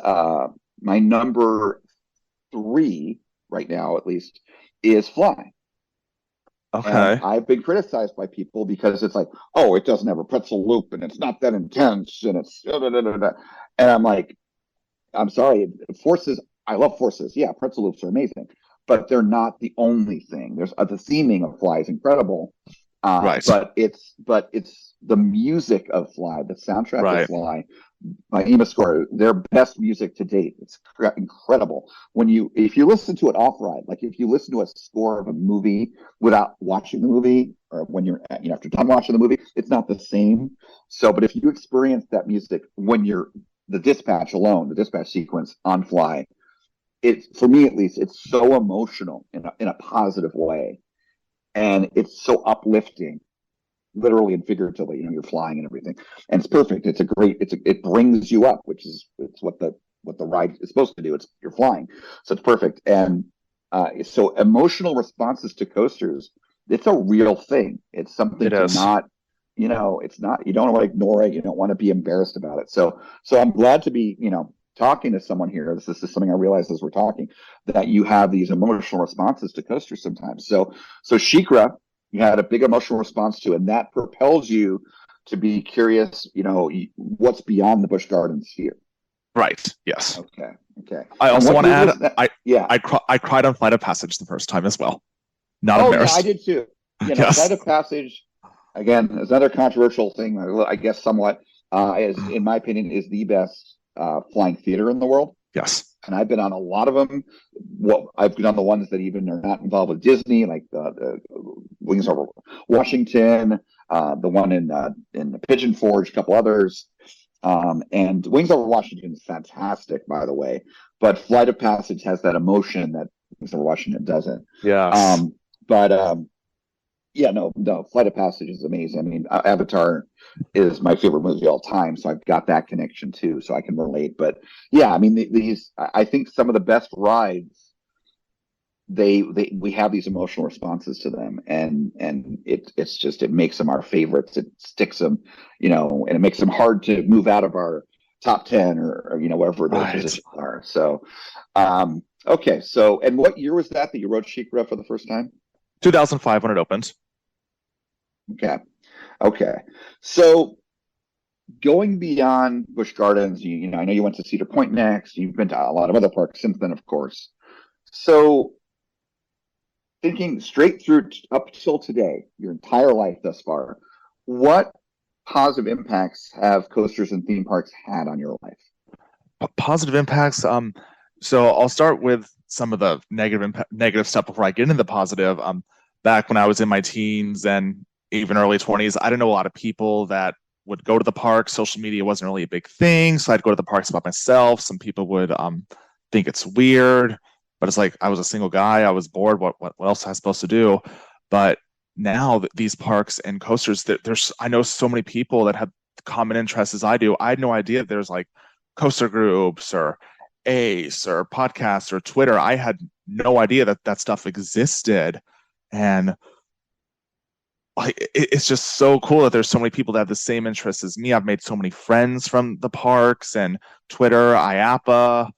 my number 3 right now, at least, is Fly. Okay. And I've been criticized by people because it's like, oh, it doesn't have a pretzel loop and it's not that intense and it's and I'm like, I'm sorry, forces. I love forces. Yeah, pretzel loops are amazing, but they're not the only thing. There's the theming of Fly is incredible, right? But it's the music of Fly, the soundtrack of Fly. By EMA Score, their best music to date. It's incredible. If you listen to it off ride, like if you listen to a score of a movie without watching the movie, or when you're after done watching the movie, it's not the same. So, but if you experience that music when you're the dispatch sequence on Fly, for me at least, it's so emotional in a positive way, and it's so uplifting. Literally and figuratively, you're flying and everything, and it's perfect. It brings you up, it's what the ride is supposed to do. You're flying, so it's perfect. And so emotional responses to coasters, it's a real thing. It's something to not, it's not. You don't want to ignore it. You don't want to be embarrassed about it. So I'm glad to be, talking to someone here. This is something I realized as we're talking, that you have these emotional responses to coasters sometimes. So SheiKra, you had a big emotional response to, and that propels you to be curious, what's beyond the Busch Gardens sphere. Right. Yes. Okay. I also want to add, I cried on Flight of Passage the first time as well. Not embarrassed. Yeah, I did too. Yes. Flight of Passage, again, is another controversial thing, I guess somewhat, is, in my opinion, is the best flying theater in the world. Yes. And I've been on a lot of them. I've been on the ones that even are not involved with Disney, like the Wings Over Washington, the one in the Pigeon Forge, a couple others. And Wings Over Washington is fantastic, by the way. But Flight of Passage has that emotion that Wings Over Washington doesn't. Yeah. Flight of Passage is amazing. I mean, Avatar is my favorite movie of all time, so I've got that connection too, so I can relate. But yeah, I mean, I think some of the best rides, we have these emotional responses to them, and it makes them our favorites. It sticks them, and it makes them hard to move out of our top 10 or whatever those positions are. So, okay. So, and what year was that you rode SheiKra for the first time? 2005 when it opened. Okay. So going beyond Busch Gardens, I know you went to Cedar Point next. You've been to a lot of other parks since then, of course. So thinking straight through up till today, your entire life thus far, what positive impacts have coasters and theme parks had on your life? Positive impacts. So I'll start with some of the negative stuff before I get into the positive. Back when I was in my teens and even early 20s, I didn't know a lot of people that would go to the park. Social media wasn't really a big thing, so I'd go to the parks by myself. Some people would think it's weird, but it's like I was a single guy. I was bored. What else was I supposed to do? But now these parks and coasters, I know so many people that have common interests as I do. I had no idea there's like coaster groups or Ace or podcasts or Twitter. I had no idea that stuff existed. And it's just so cool that there's so many people that have the same interests as me. I've made so many friends from the parks and Twitter, IAPA,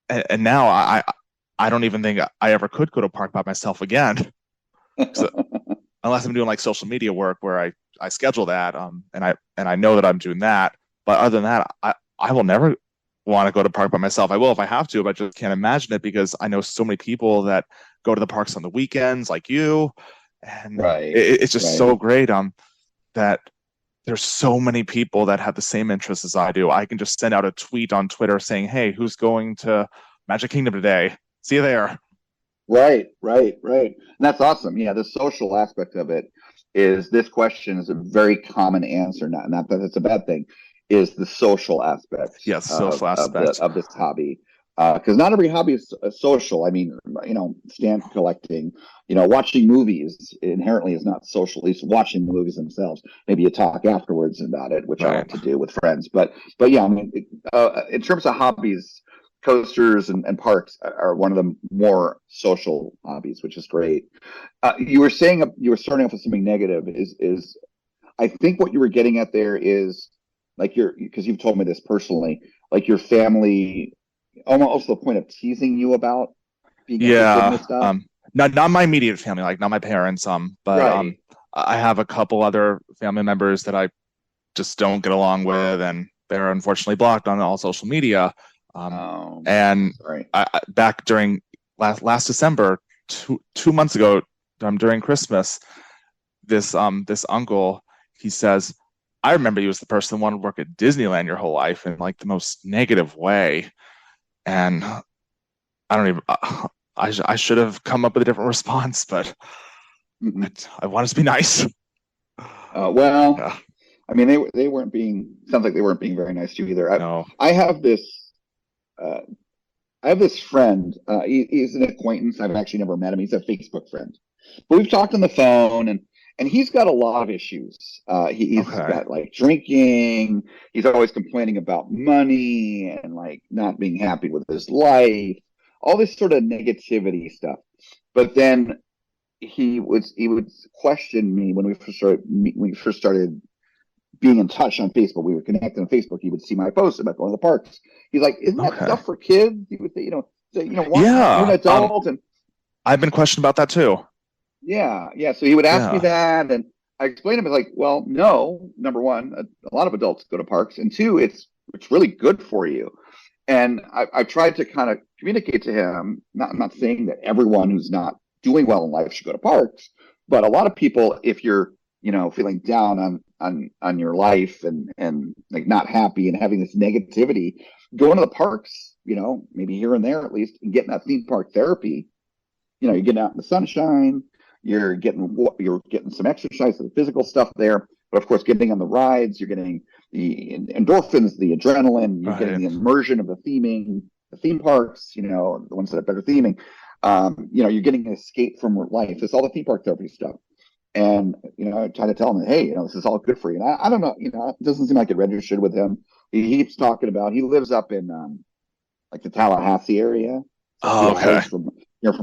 and now I don't even think I ever could go to a park by myself again. So, unless I'm doing like social media work where I schedule that, and I know that I'm doing that. But other than that, I will never want to go to a park by myself. I will if I have to, but I just can't imagine it because I know so many people that go to the parks on the weekends, like you, and it's just so great. That there's so many people that have the same interests as I do. I can just send out a tweet on Twitter saying, "Hey, who's going to Magic Kingdom today? See you there." Right. And that's awesome. Yeah, the social aspect of it is this question is a very common answer, not that it's a bad thing, is the social aspect. Yes, social aspect of this hobby. Because not every hobby is social. I mean, stamp collecting, watching movies inherently is not social, at least watching the movies themselves. Maybe you talk afterwards about it, which I like to do with friends. But yeah, I mean, in terms of hobbies, coasters and parks are one of the more social hobbies, which is great. You were saying you were starting off with something negative. Is I think what you were getting at there is like because you've told me this personally, like your family almost to the point of teasing you about being interested in this stuff. Not my immediate family, like not my parents, but I have a couple other family members that I just don't get along with, and they're unfortunately blocked on all social media. And back during last December, two months ago, during Christmas, this uncle, he says, "I remember you as the person that wanted to work at Disneyland your whole life," in like the most negative way. And I don't even. I should have come up with a different response, but I wanted to be nice. I mean, they weren't being. Sounds like they weren't being very nice to you either. No. I have this friend. He's an acquaintance. I've actually never met him. He's a Facebook friend, but we've talked on the phone, and he's got a lot of issues. He's got like drinking. He's always complaining about money and like not being happy with his life. All this sort of negativity stuff. But then he would question me when we first started being in touch on Facebook. We were connected on Facebook. He would see my posts about going to the parks. He's like, "Isn't that stuff for kids?" He would say, you're an adult. And I've been questioned about that too. Yeah. So he would ask me that, and I explained to him, like, well, no. Number one, a lot of adults go to parks, and two, it's really good for you. And I tried to kind of communicate to him. I'm not saying that everyone who's not doing well in life should go to parks, but a lot of people, if you're feeling down on your life and like not happy and having this negativity, going to the parks, maybe here and there at least, and getting that theme park therapy. You're getting out in the sunshine. You're getting some exercise, the physical stuff there, but of course, getting on the rides, you're getting the endorphins, the adrenaline, you're getting the immersion of the theme parks, the ones that have better theming. You're getting an escape from life. It's all the theme park therapy stuff. And, I try to tell him, hey, this is all good for you. And I don't know, it doesn't seem like it registered with him. He keeps talking about, he lives up in like the Tallahassee area. Oh, okay. From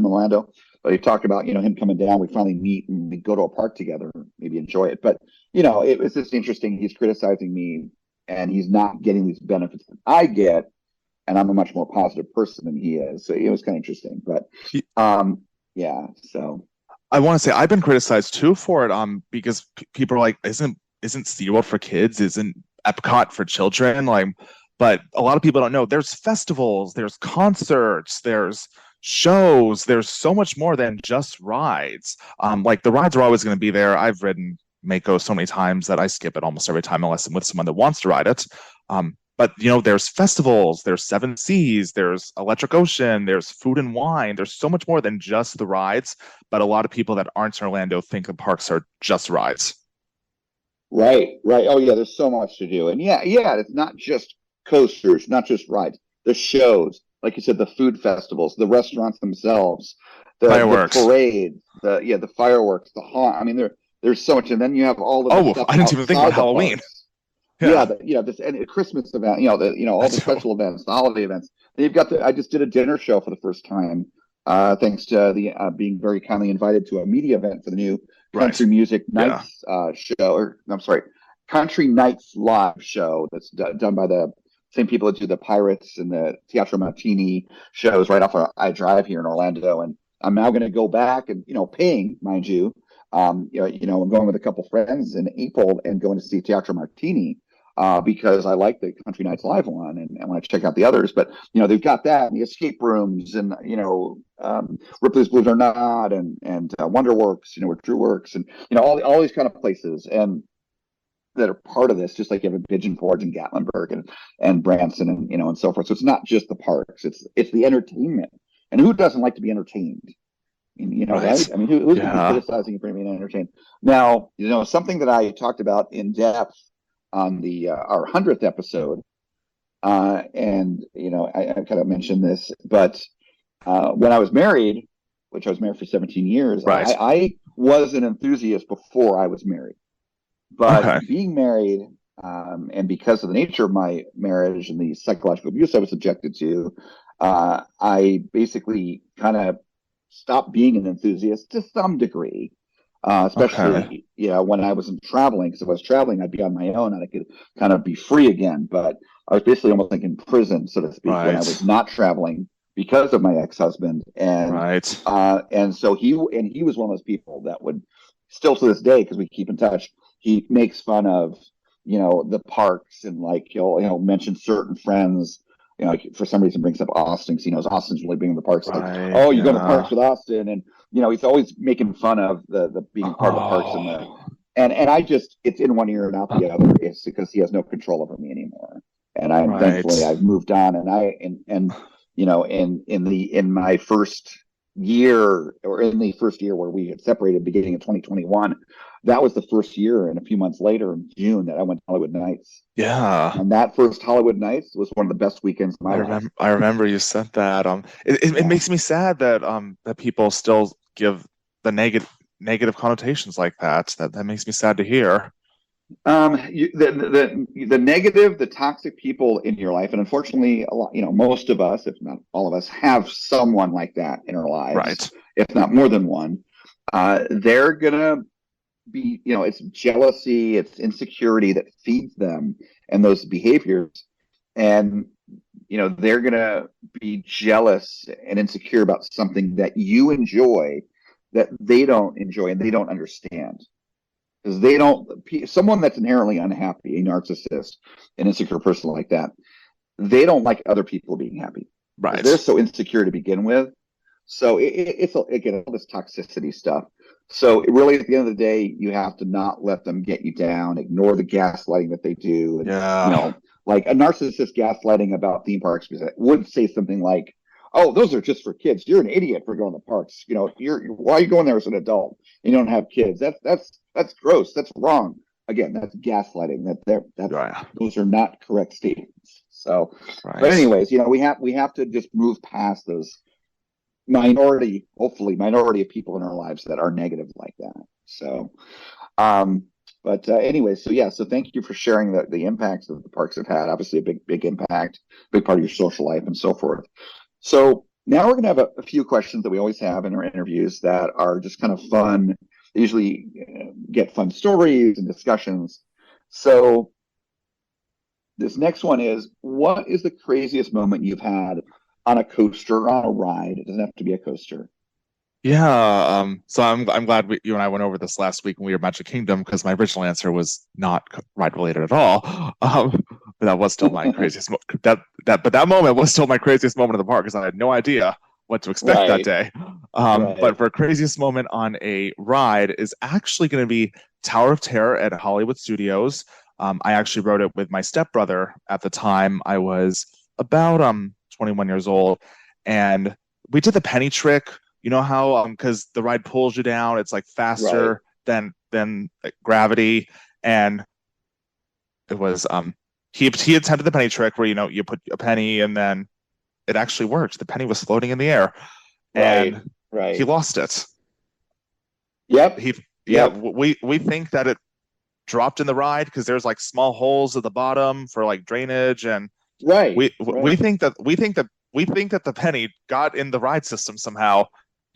Orlando. But he talked about, him coming down. We finally meet and we go to a park together, maybe enjoy it. But, it was just interesting. He's criticizing me and he's not getting these benefits that I get. And I'm a much more positive person than he is. So it was kind of interesting. But so. I want to say I've been criticized too for it because people are like, isn't SeaWorld for kids? Isn't Epcot for children? But a lot of people don't know there's festivals, there's concerts, there's shows, there's so much more than just rides. Like the rides are always going to be there. I've ridden Mako so many times that I skip it almost every time unless I'm with someone that wants to ride it. But there's festivals, there's Seven Seas, there's Electric Ocean, there's food and wine. There's so much more than just the rides. But a lot of people that aren't in Orlando think the parks are just rides. Right. Oh yeah, there's so much to do, and it's not just coasters, not just rides. The shows, like you said, the food festivals, the restaurants themselves, the fireworks, the parades, the fireworks, the haunt. I mean, there's so much, and then you have all of the stuff I didn't even think about Halloween. This and Christmas event, all the special events, the holiday events. Then you've got I just did a dinner show for the first time thanks to the being very kindly invited to a media event for the new Country Music Nights show, or I'm sorry, Country Nights Live show that's done by the same people that do the Pirates and the Teatro Martini shows right off of I Drive here in Orlando. And I'm now going to go back and, paying, mind you. I'm going with a couple friends in April and going to see Teatro Martini because I like the Country Nights Live one and I want to check out the others. But, they've got that and the escape rooms and, Ripley's Blues or Not and Wonderworks, where Drew works and, all these kind of places. And that are part of this, just like you have a Pigeon Forge and Gatlinburg and Branson and so forth. So it's not just the parks; it's the entertainment. And who doesn't like to be entertained? Right? I mean, who's criticizing you for being entertained? Now, something that I talked about in depth on the our 100th episode, and I kind of mentioned this, but when I was married, which I was married for 17 years, I was an enthusiast before I was married. But being married, and because of the nature of my marriage and the psychological abuse I was subjected to, I basically kind of stopped being an enthusiast to some degree, especially when I wasn't traveling. Because if I was traveling, I'd be on my own and I could kind of be free again. But I was basically almost like in prison, so to speak, when I was not traveling because of my ex-husband. And and so he was one of those people that would still to this day, because we keep in touch. He makes fun of, the parks and he'll mention certain friends, for some reason brings up Austin because he knows Austin's really big in the parks. Like, oh, you go to the parks with Austin. And, he's always making fun of the being part of the parks and I just, it's in one ear and out the other. It's because he has no control over me anymore. And thankfully I've moved on and in my first year or in the first year where we had separated beginning of 2021, that was the first year, and a few months later in June that I went to Hollywood Nights. Yeah. And that first Hollywood Nights was one of the best weekends of my life. I remember you said that. It makes me sad that that people still give the negative connotations like that. That makes me sad to hear. The negative, the toxic people in your life, and unfortunately a lot, most of us, if not all of us, have someone like that in our lives, right? If not more than one. They're gonna be, it's jealousy, it's insecurity that feeds them and those behaviors, and they're gonna be jealous and insecure about something that you enjoy that they don't enjoy and they don't understand. Because someone that's inherently unhappy, a narcissist, an insecure person like that, they don't like other people being happy. Right. They're so insecure to begin with. So it's again, all this toxicity stuff. So really, at the end of the day, you have to not let them get you down, ignore the gaslighting that they do. And, like a narcissist gaslighting about theme parks would say something like, oh, those are just for kids. You're an idiot for going to parks. Why are you going there as an adult? And you don't have kids. That's gross. That's wrong. Again, that's gaslighting. Those are not correct statements. So, but anyways, we have to just move past those minority of people in our lives that are negative like that. So, anyways, so thank you for sharing the impacts that the parks have had. Obviously, a big impact, big part of your social life and so forth. So now we're going to have a few questions that we always have in our interviews that are just kind of fun. They usually get fun stories and discussions. So this next one is, what is the craziest moment you've had on a coaster or on a ride? It doesn't have to be a coaster. Yeah. So I'm glad you and I went over this last week when we were at Magic Kingdom, because my original answer was not ride related at all. But that was still my craziest but that moment was still my craziest moment in the park, because I had no idea what to expect that day. But for craziest moment on a ride is actually going to be Tower of Terror at Hollywood Studios. I actually rode it with my stepbrother at the time. I was about 21 years old, and we did the penny trick. You know how because the ride pulls you down, it's like faster than gravity, and it was he attempted the penny trick where you put a penny and then it actually worked. The penny was floating in the air, and he lost it. Yep. We think that it dropped in the ride because there's like small holes at the bottom for like drainage, and we think that we think that the penny got in the ride system somehow,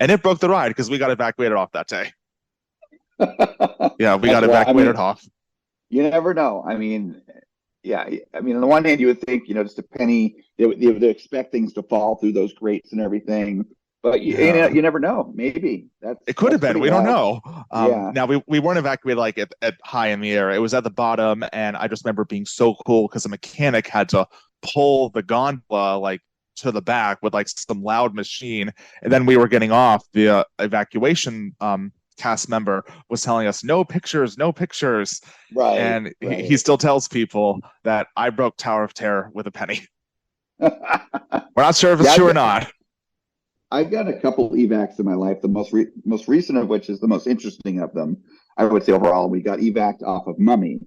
and it broke the ride because we got evacuated off that day. Yeah, we got evacuated off. You never know. I mean, yeah. I mean, on the one hand, you would think, just a penny, they would expect things to fall through those grates and everything. But you never know. Maybe it could have been. We don't know. Yeah. Now we weren't evacuated like at high in the air. It was at the bottom, and I just remember being so cool because the mechanic had to pull the gondola like to the back with like some loud machine, and then we were getting off. The evacuation cast member was telling us no pictures, no pictures. Right. And he still tells people that I broke Tower of Terror with a penny. We're not sure if it's true or not. I've got a couple evacs in my life. The most recent of which is the most interesting of them. I would say overall, we got evac'd off of Mummy,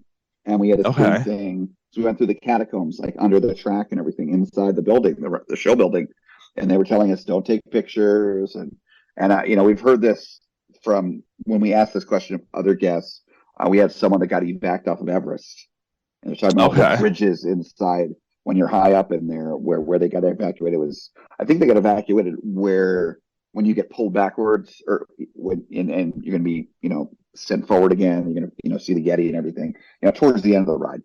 and we had the same thing. So we went through the catacombs, like under the track and everything, inside the building, the show building, and they were telling us don't take pictures. And we've heard this from when we asked this question of other guests. We had someone that got evac'd off of Everest, and they're talking about the bridges inside. When you're high up in there, where they got evacuated I think they got evacuated when you get pulled backwards, or and you're going to be, sent forward again. You're going to, see the Yeti and everything, towards the end of the ride,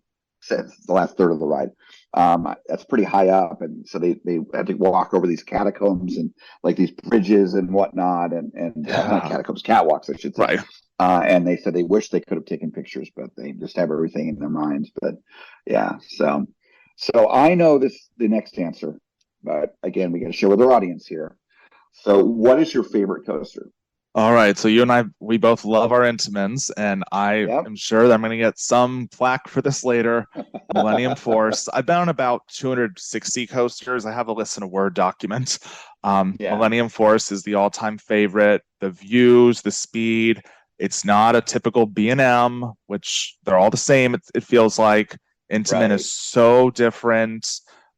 the last third of the ride. That's pretty high up, and so they had to walk over these catacombs and like these bridges and whatnot, and not catacombs, catwalks, I should say. Right. And they said they wish they could have taken pictures, but they just have everything in their minds. But yeah, So I know the next answer, but again, we got to share with our audience here. So what is your favorite coaster? All right. So you and I, we both love our Intamins, and I am sure that I'm going to get some flack for this later. Millennium Force. I've been on about 260 coasters. I have a list in a Word document. Millennium Force is the all-time favorite. The views, the speed. It's not a typical B&M, which they're all the same. It feels like. Intamin is so different.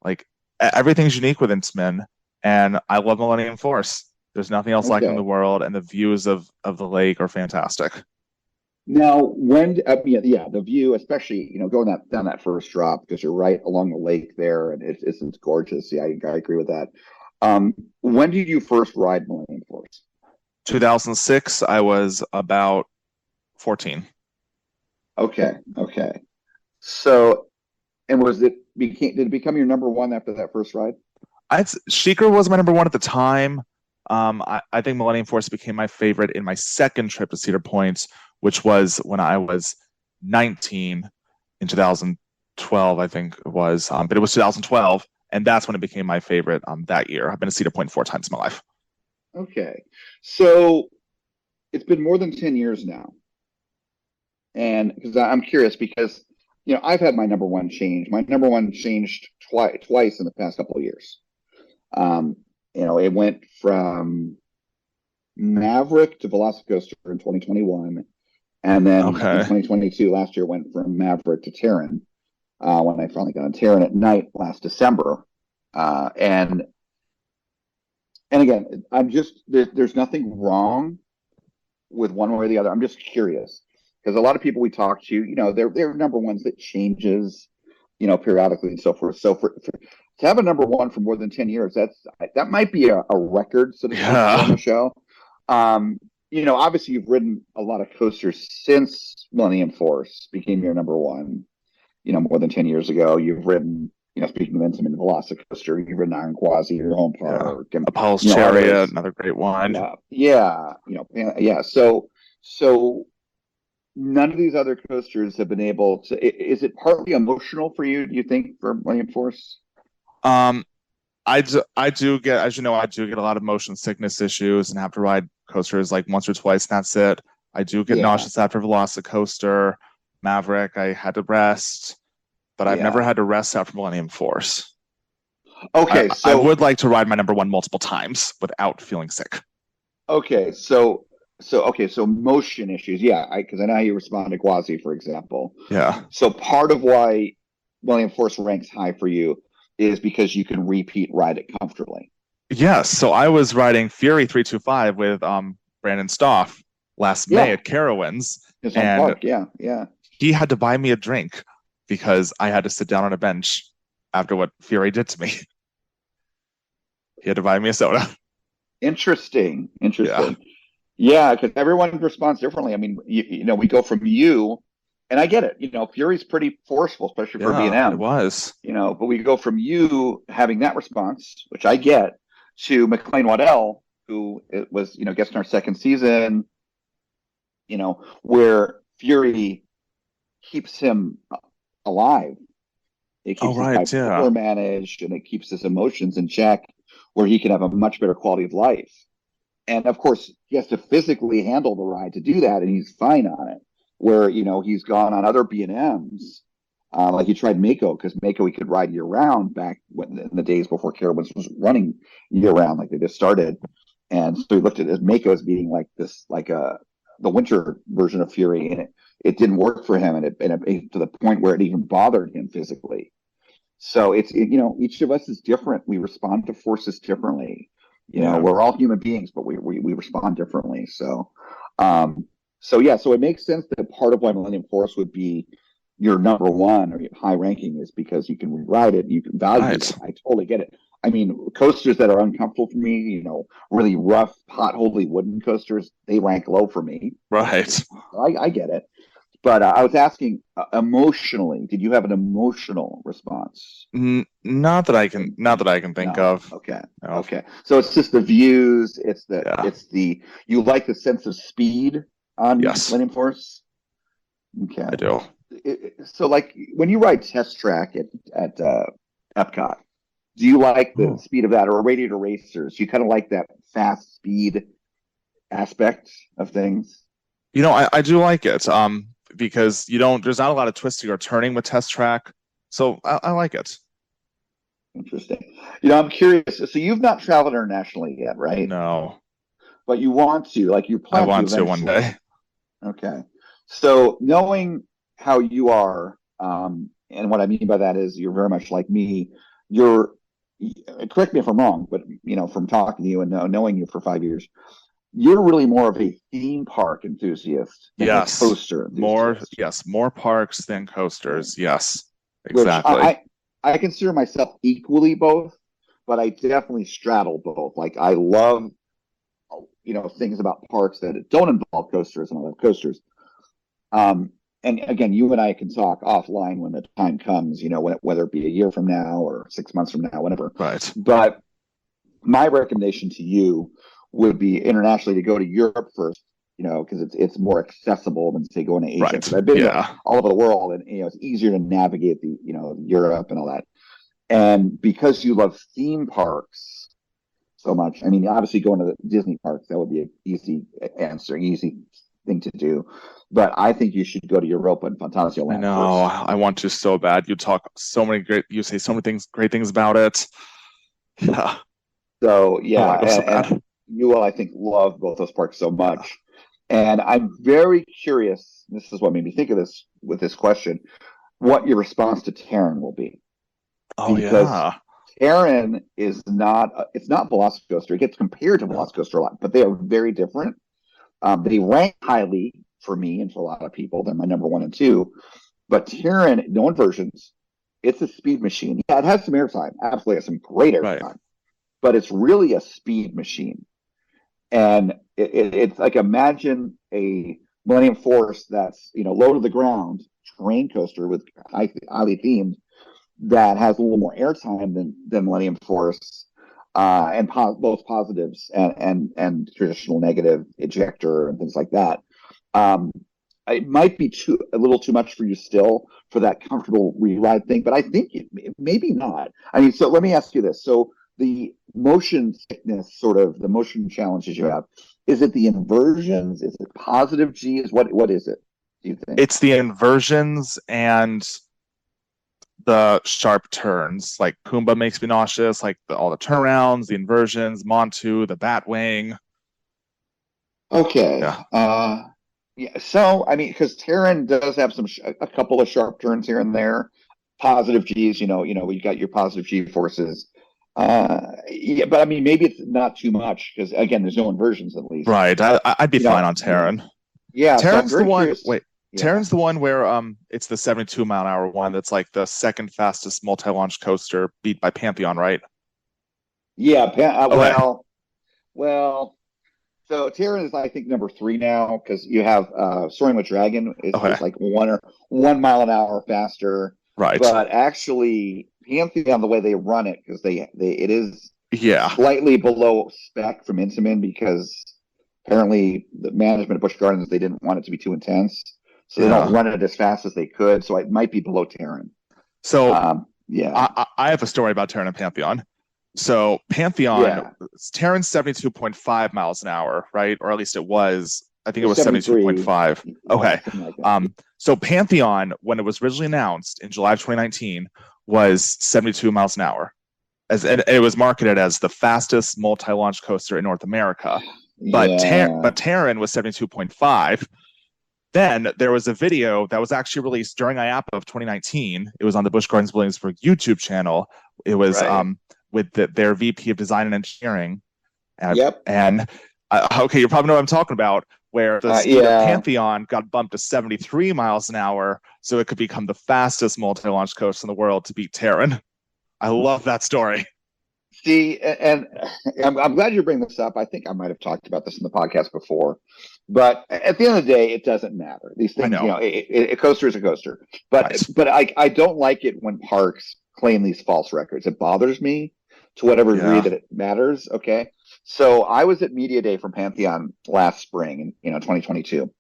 Like everything's unique with Intamin, and I love Millennium Force. There's nothing else like it in the world, and the views of the lake are fantastic. Now, the view, especially going down that first drop, because you're right along the lake there, and it's gorgeous. Yeah, I agree with that. When did you first ride Millennium Force? 2006. I was about 14. Okay. So, and did it become your number one after that first ride? Sheikah was my number one at the time. I think Millennium Force became my favorite in my second trip to Cedar Point, which was when I was 19 in 2012, I think it was. But it was 2012, and that's when it became my favorite that year. I've been to Cedar Point 4 times in my life. Okay. So it's been more than 10 years now. And because I'm curious, because I've had my number one change. My number one changed twice in the past couple of years. It went from Maverick to Velocicoaster in 2021, and then in 2022, last year, went from Maverick to Terran. When I finally got on Terran at night last December, and again, I'm just there's nothing wrong with one way or the other. I'm just curious. Because a lot of people we talk to, they're number ones that changes, periodically and so forth. So to have a number one for more than 10 years, that might be a record, so to speak, on the show. Obviously you've ridden a lot of coasters since Millennium Force became your number one, more than 10 years ago. You've ridden, speaking of Intamin, Velocicoaster, you've ridden Iron Quasi, your home park. Apollo's Chariot, another great one. So none of these other coasters have been able to. Is it partly emotional for you, do you think, for Millennium Force? I do get, as you know, I do get a lot of motion sickness issues and have to ride coasters like once or twice, and that's it. I do get nauseous after Velocicoaster. Maverick, I had to rest, but I've never had to rest after Millennium Force. Okay, I would like to ride my number one multiple times without feeling sick. Okay, so motion issues, because I know how you respond to Quasi, for example. Yeah. So part of why Millennium Force ranks high for you is because you can repeat ride it comfortably. Yes. So I was riding Fury 325 with Brandon Stoff last May at Carowinds, and he had to buy me a drink because I had to sit down on a bench after what Fury did to me. He had to buy me a soda. Interesting. Yeah, because everyone responds differently. I mean, we go from you, and I get it. Fury's pretty forceful, especially for B&M. It was. But we go from you having that response, which I get, to McLean Waddell, who it was, guest in our second season, where Fury keeps him alive. It keeps his bipolar managed, and it keeps his emotions in check, where he can have a much better quality of life. And of course, he has to physically handle the ride to do that, and he's fine on it. Where he's gone on other B&Ms, like he tried Mako, because Mako he could ride year round back in the days before Carowinds was running year round, like they just started. And so he looked at Mako as being like this, like the winter version of Fury, and it didn't work for him, and it to the point where it even bothered him physically. So each of us is different. We respond to forces differently. We're all human beings, but we respond differently. So it makes sense that part of why Millennium Force would be your number one or your high ranking is because you can rewrite it, you can value it. I totally get it. I mean, coasters that are uncomfortable for me, really rough, potholey wooden coasters, they rank low for me. Right. I get it. But I was asking, emotionally, did you have an emotional response? Not that I can think of. Okay. No. Okay. So it's just the views. It's you like the sense of speed on Millennium Force. Okay. I do. So, like, when you ride Test Track at Epcot, do you like the speed of that, or Radiator Racers? Do you kind of like that fast speed aspect of things? I do like it. Because there's not a lot of twisting or turning with Test Track, so I like it. Interesting. I'm curious. So you've not traveled internationally yet, right? No. But you want to, like you plan to. I want to one day. Okay. So knowing how you are, and what I mean by that is you're very much like me. Correct me if I'm wrong, but from talking to you and knowing you for 5 years, you're really more of a theme park enthusiast than a coaster enthusiast. More parks than coasters. Yes, exactly. Which I consider myself equally both, but I definitely straddle both. Like, I love, things about parks that don't involve coasters, and I love coasters. And again, you and I can talk offline when the time comes, whether it be a year from now or 6 months from now, whatever. Right. But my recommendation to you would be internationally to go to Europe first, because it's more accessible than, say, going to Asia. Right. I've been all over the world, and it's easier to navigate the Europe and all that. And because you love theme parks so much, I mean, obviously going to the Disney parks, that would be an easy answer, easy thing to do. But I think you should go to Europa and Fantasia Land. I know. First. I want to so bad. You say so many great things about it. Yeah. So and you will, I think, love both those parks so much. And I'm very curious, this is what made me think of this with this question, what your response to Terran will be. Because Terran is it's not Velocicoaster. It gets compared to Velocicoaster a lot, but they are very different. They rank highly for me and for a lot of people. They're my number 1 and 2. But Terran, no inversions. It's a speed machine. Yeah, it has some airtime. Absolutely, it has some great airtime. Right. But it's really a speed machine. And it's like, imagine a Millennium Force that's low to the ground terrain coaster with highly themed that has a little more airtime than Millennium Force, and both positives and traditional negative ejector and things like that. It might be a little too much for you still for that comfortable re-ride thing, but I think maybe not. I mean, so let me ask you this: so the motion sickness, sort of the motion challenges you have, is it the inversions? Is it positive G's? What is it, do you think? It's the inversions and the sharp turns. Like Pumbaa makes me nauseous, like all the turnarounds, the inversions, Montu, the Batwing. Okay. Yeah. So, I mean, because Terran does have a couple of sharp turns here and there. Positive G's, you got your positive G forces. Yeah, but I mean, maybe it's not too much because, again, there's no inversions at least. Right. I'd be fine on Terran. Yeah. Terran's the one. Wait. Yeah. Terran's the one where it's the 72-mile-an-hour one that's like the second fastest multi-launch coaster, beat by Pantheon, right? Yeah. Okay. Well. So Terran is, I think, number 3 now because you have Soaring with Dragon is like 1 mile an hour faster. Right. But actually, Pantheon, the way they run it, because it is Yeah. slightly below spec from Intamin because apparently the management of Busch Gardens, they didn't want it to be too intense. So they don't run it as fast as they could. So it might be below Terran. So yeah. I have a story about Terran and Pantheon. So Pantheon, Terran's 72.5 miles an hour, right? Or at least it was. I think it was 72.5. Okay. Like so Pantheon, when it was originally announced in July of 2019, was 72 miles an hour. And it was marketed as the fastest multi-launch coaster in North America. But Terran was 72.5. Then there was a video that was actually released during IAAPA of 2019. It was on the Busch Gardens Williamsburg YouTube channel. It was with their VP of Design and Engineering. And okay, you probably know what I'm talking about, where the speed of Pantheon got bumped to 73 miles an hour, so it could become the fastest multi-launch coaster in the world to beat Terran. I love that story. See, and I'm glad you bring this up. I think I might have talked about this in the podcast before, but at the end of the day, it doesn't matter. These things, a coaster is a coaster. But I don't like it when parks claim these false records. It bothers me to whatever degree that it matters. Okay, so I was at Media Day from Pantheon last spring, in 2022,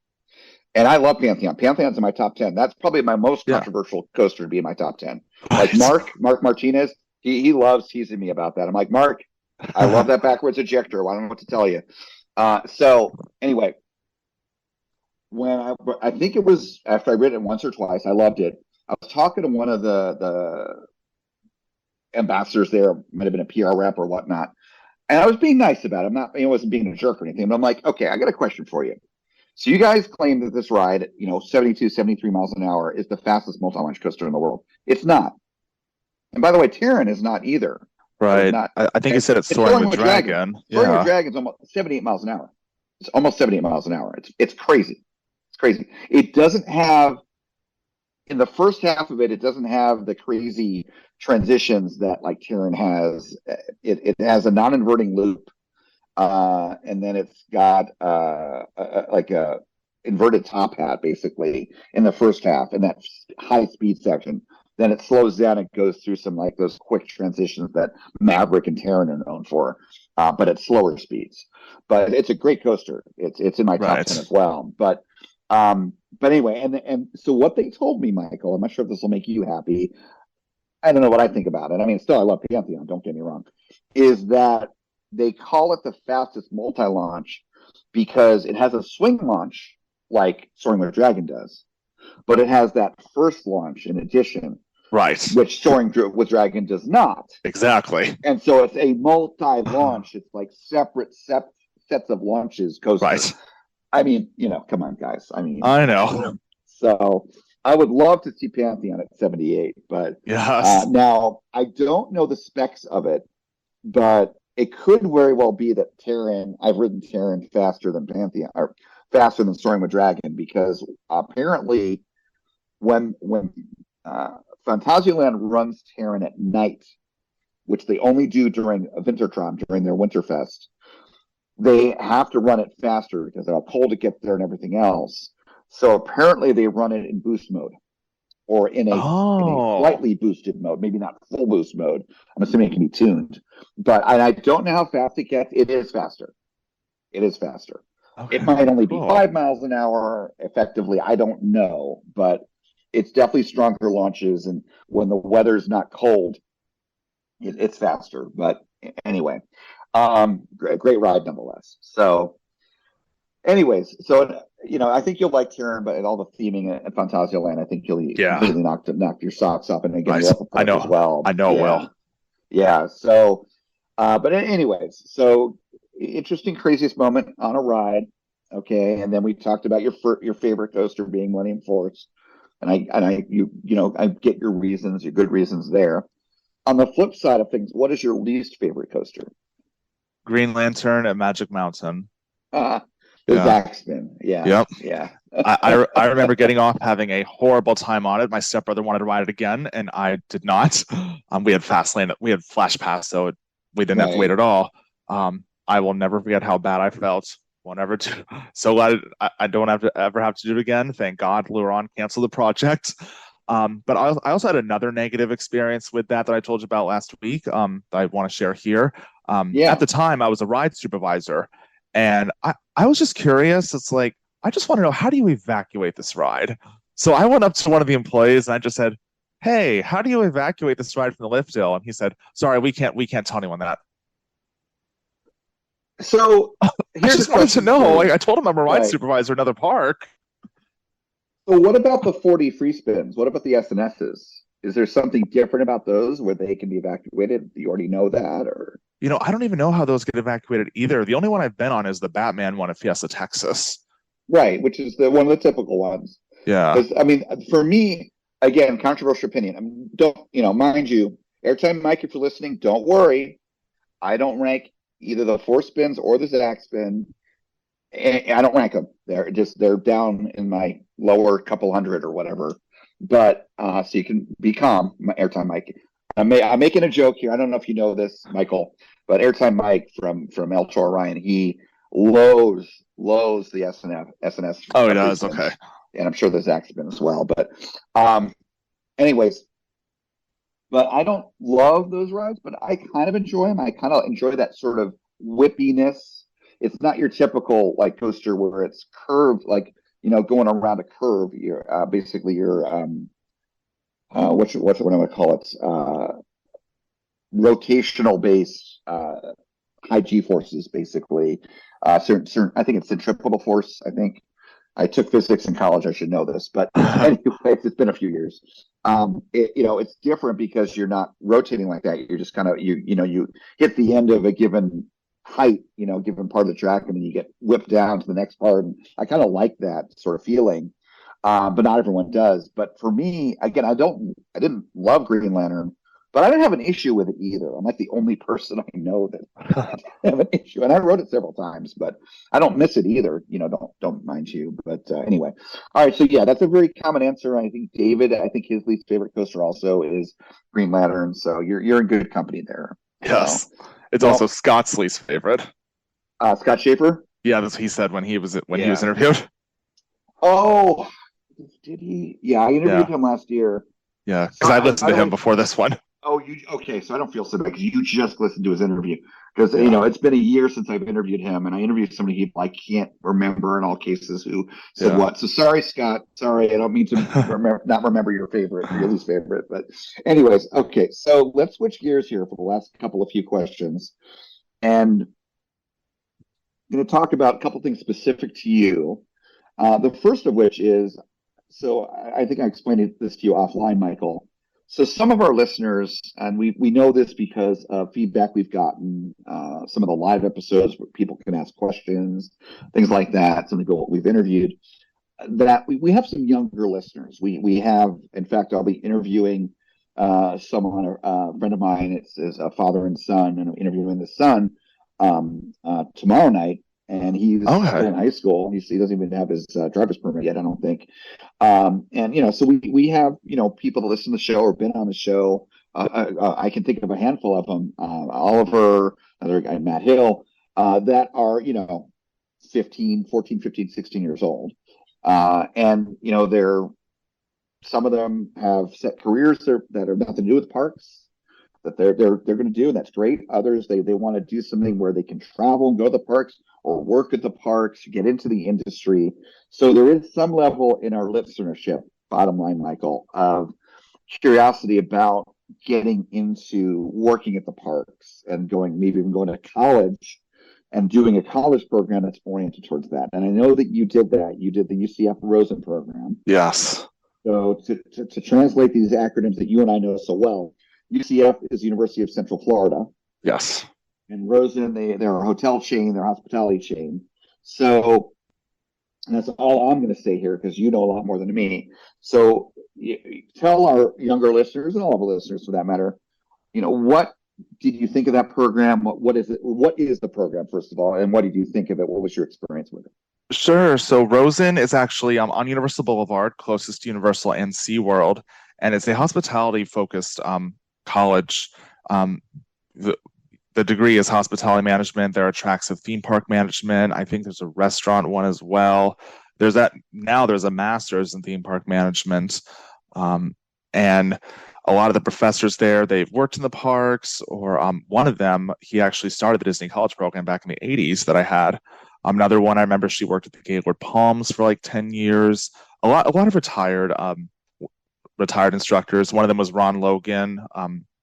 and I love Pantheon. Pantheon's in my top 10. That's probably my most controversial coaster to be in my top 10. Like Mark Martinez. He loves teasing me about that. I'm like, Mark, I love that backwards ejector. I don't know what to tell you. So anyway, when I think it was after I read it once or twice, I loved it. I was talking to one of the ambassadors there, might have been a PR rep or whatnot, and I was being nice about it. I wasn't being a jerk or anything, but I'm like, okay, I got a question for you. So you guys claim that this ride, 72, 73 miles an hour is the fastest multi-launch coaster in the world. It's not. And by the way, Terran is not either. Right. I think you said it's Soaring with Dragon. Soaring with Dragon is almost 78 miles an hour. It's almost 78 miles an hour. It's crazy. It's crazy. It doesn't have, in the first half of it, it doesn't have the crazy transitions that like Terran has. It has a non-inverting loop, and then it's got like a inverted top hat basically in the first half in that high speed section. Then it slows down and goes through some like those quick transitions that Maverick and Terran are known for, but at slower speeds. But it's a great coaster. It's in my top 10 as well. But anyway, and so what they told me, Michael, I'm not sure if this will make you happy. I don't know what I think about it. I mean, still, I love Pantheon. Don't get me wrong. Is that they call it the fastest multi-launch because it has a swing launch like Soaring with Dragon does, but it has that first launch in addition. Right. Which Soaring with Dragon does not. Exactly. And so it's a multi-launch. It's like separate sets of launches. Right. I mean, come on, guys. I mean, I know. So I would love to see Pantheon at 78, but now I don't know the specs of it, but it could very well be that Terran, I've ridden Terran faster than Pantheon, or faster than Soaring with Dragon, because apparently when Fantasyland runs Terran at night, which they only do during Wintertram, during their Winterfest, they have to run it faster because they're cold to get there and everything else. So apparently they run it in boost mode, or in a slightly boosted mode, maybe not full boost mode. I'm assuming it can be tuned, but I don't know how fast it gets. It is faster. It is faster. Okay, it might only be 5 miles an hour effectively. I don't know, but it's definitely stronger launches. And when the weather's not cold, it's faster. But anyway, great ride nonetheless. So anyways, so, I think you'll like Terran, but all the theming at Fantasyland, I think you'll completely knock your socks up. And again, I know. As well. I know it will. Yeah. So, but anyways, so interesting, craziest moment on a ride. Okay. And then we talked about your favorite coaster being Millennium Force. And I get your reasons, your good reasons there. On the flip side of things, what is your least favorite coaster? Green Lantern at Magic Mountain. The Zack spin. Yeah. Yep. Yeah. I remember getting off having a horrible time on it. My stepbrother wanted to ride it again, and I did not. We had Fast Lane. We had Flash Pass, so it we didn't have to wait at all. I will never forget how bad I felt. Won't ever do. So glad I don't ever have to do it again. Thank God Luron canceled the project. But I also had another negative experience with that I told you about last week. That I want to share here. At the time, I was a ride supervisor, and I was just curious. It's like, I just want to know, how do you evacuate this ride? So I went up to one of the employees and I just said, "Hey, how do you evacuate this ride from the lift hill?" And he said, "Sorry, we can't tell anyone that." So I just wanted to know. Like, I told him I'm a ride supervisor at another park. So what about the 40 free spins? What about the SNSs? Is there something different about those where they can be evacuated? Do you already know that, or? I don't even know how those get evacuated either. The only one I've been on is the Batman one at Fiesta, Texas. Right, which is one of the typical ones. Yeah. Because, I mean, for me, again, controversial opinion. Mind you, Airtime Mike, if you're listening, don't worry. I don't rank either the 4 spins or the Zach spin. I don't rank them. They're down in my lower couple hundred or whatever. But so you can be calm, Airtime Mike. I'm making a joke here. I don't know if you know this, Michael, but Airtime Mike from El Toro Ryan, he loathes the SNS. Oh, he does. Okay. And I'm sure the Zach spin as well. But anyways, but I don't love those rides, but I kind of enjoy them. I kind of enjoy that sort of whippiness. It's not your typical like coaster where it's curved, like, going around a curve. You're basically what am I going to call it? Rotational base, high G forces, basically. Certain, I think it's centripetal force. I think I took physics in college. I should know this, but anyways, it's been a few years. It's different because you're not rotating like that. You're just kind of you hit the end of a given height, given part of the track, and then you get whipped down to the next part. And I kind of like that sort of feeling, but not everyone does. But for me, again, I didn't love Green Lantern, but I didn't have an issue with it either. I'm like the only person I know that have an issue, and I rode it several times, but I don't miss it either. Don't mind you. But anyway, all right. So yeah, that's a very common answer. I think David, his least favorite coaster also is Green Lantern. So you're in good company there. Yes, it's also Scott's least favorite. Scott Schaefer. Yeah, that's what he said when he was interviewed. Oh, did he? Yeah, I interviewed him last year. Yeah, because I listened to him before this one. Oh, okay? So I don't feel so bad because you just listened to his interview. Because it's been a year since I've interviewed him, and I interviewed somebody I can't remember in all cases who said what. So sorry, Scott. Sorry, I don't mean to not remember your least favorite. But anyways, okay. So let's switch gears here for the last few questions, and I'm going to talk about a couple things specific to you. The first of which is, so I think I explained this to you offline, Michael. So some of our listeners, and we know this because of feedback we've gotten, some of the live episodes where people can ask questions, things like that, some of what we've interviewed, that we have some younger listeners. We have, in fact, I'll be interviewing someone, a friend of mine. It's a father and son, and I'm interviewing the son tomorrow night. And he's still in high school. He doesn't even have his driver's permit yet, I don't think. So we have people that listen to the show or been on the show. I can think of a handful of them. Oliver, another guy, Matt Hill, that are 14, 15, 16 years old, and they're, some of them have set careers that have nothing to do with parks, that they're going to do, and that's great. Others, they want to do something where they can travel and go to the parks or work at the parks, get into the industry. So there is some level in our listenership, bottom line, Michael, of curiosity about getting into working at the parks and maybe even going to college and doing a college program that's oriented towards that. And I know that you did that. You did the UCF Rosen program. Yes. So to translate these acronyms that you and I know so well, UCF is University of Central Florida. Yes. And Rosen, they're a hotel chain, they're a hospitality chain. So that's all I'm going to say here because you know a lot more than me. So tell our younger listeners and all of the listeners for that matter, what did you think of that program? What is it? What is the program, first of all? And what did you think of it? What was your experience with it? Sure. So Rosen is actually on Universal Boulevard, closest to Universal and SeaWorld. And it's a hospitality-focused college. the degree is hospitality management. There are tracks of theme park management. I think there's a restaurant one as well. There's a master's in theme park management. And a lot of the professors there, they've worked in the parks, or one of them, he actually started the Disney College program back in the 80s that I had. Another one, I remember she worked at the Gaylord Palms for like 10 years. A lot of retired instructors. One of them was Ron Logan.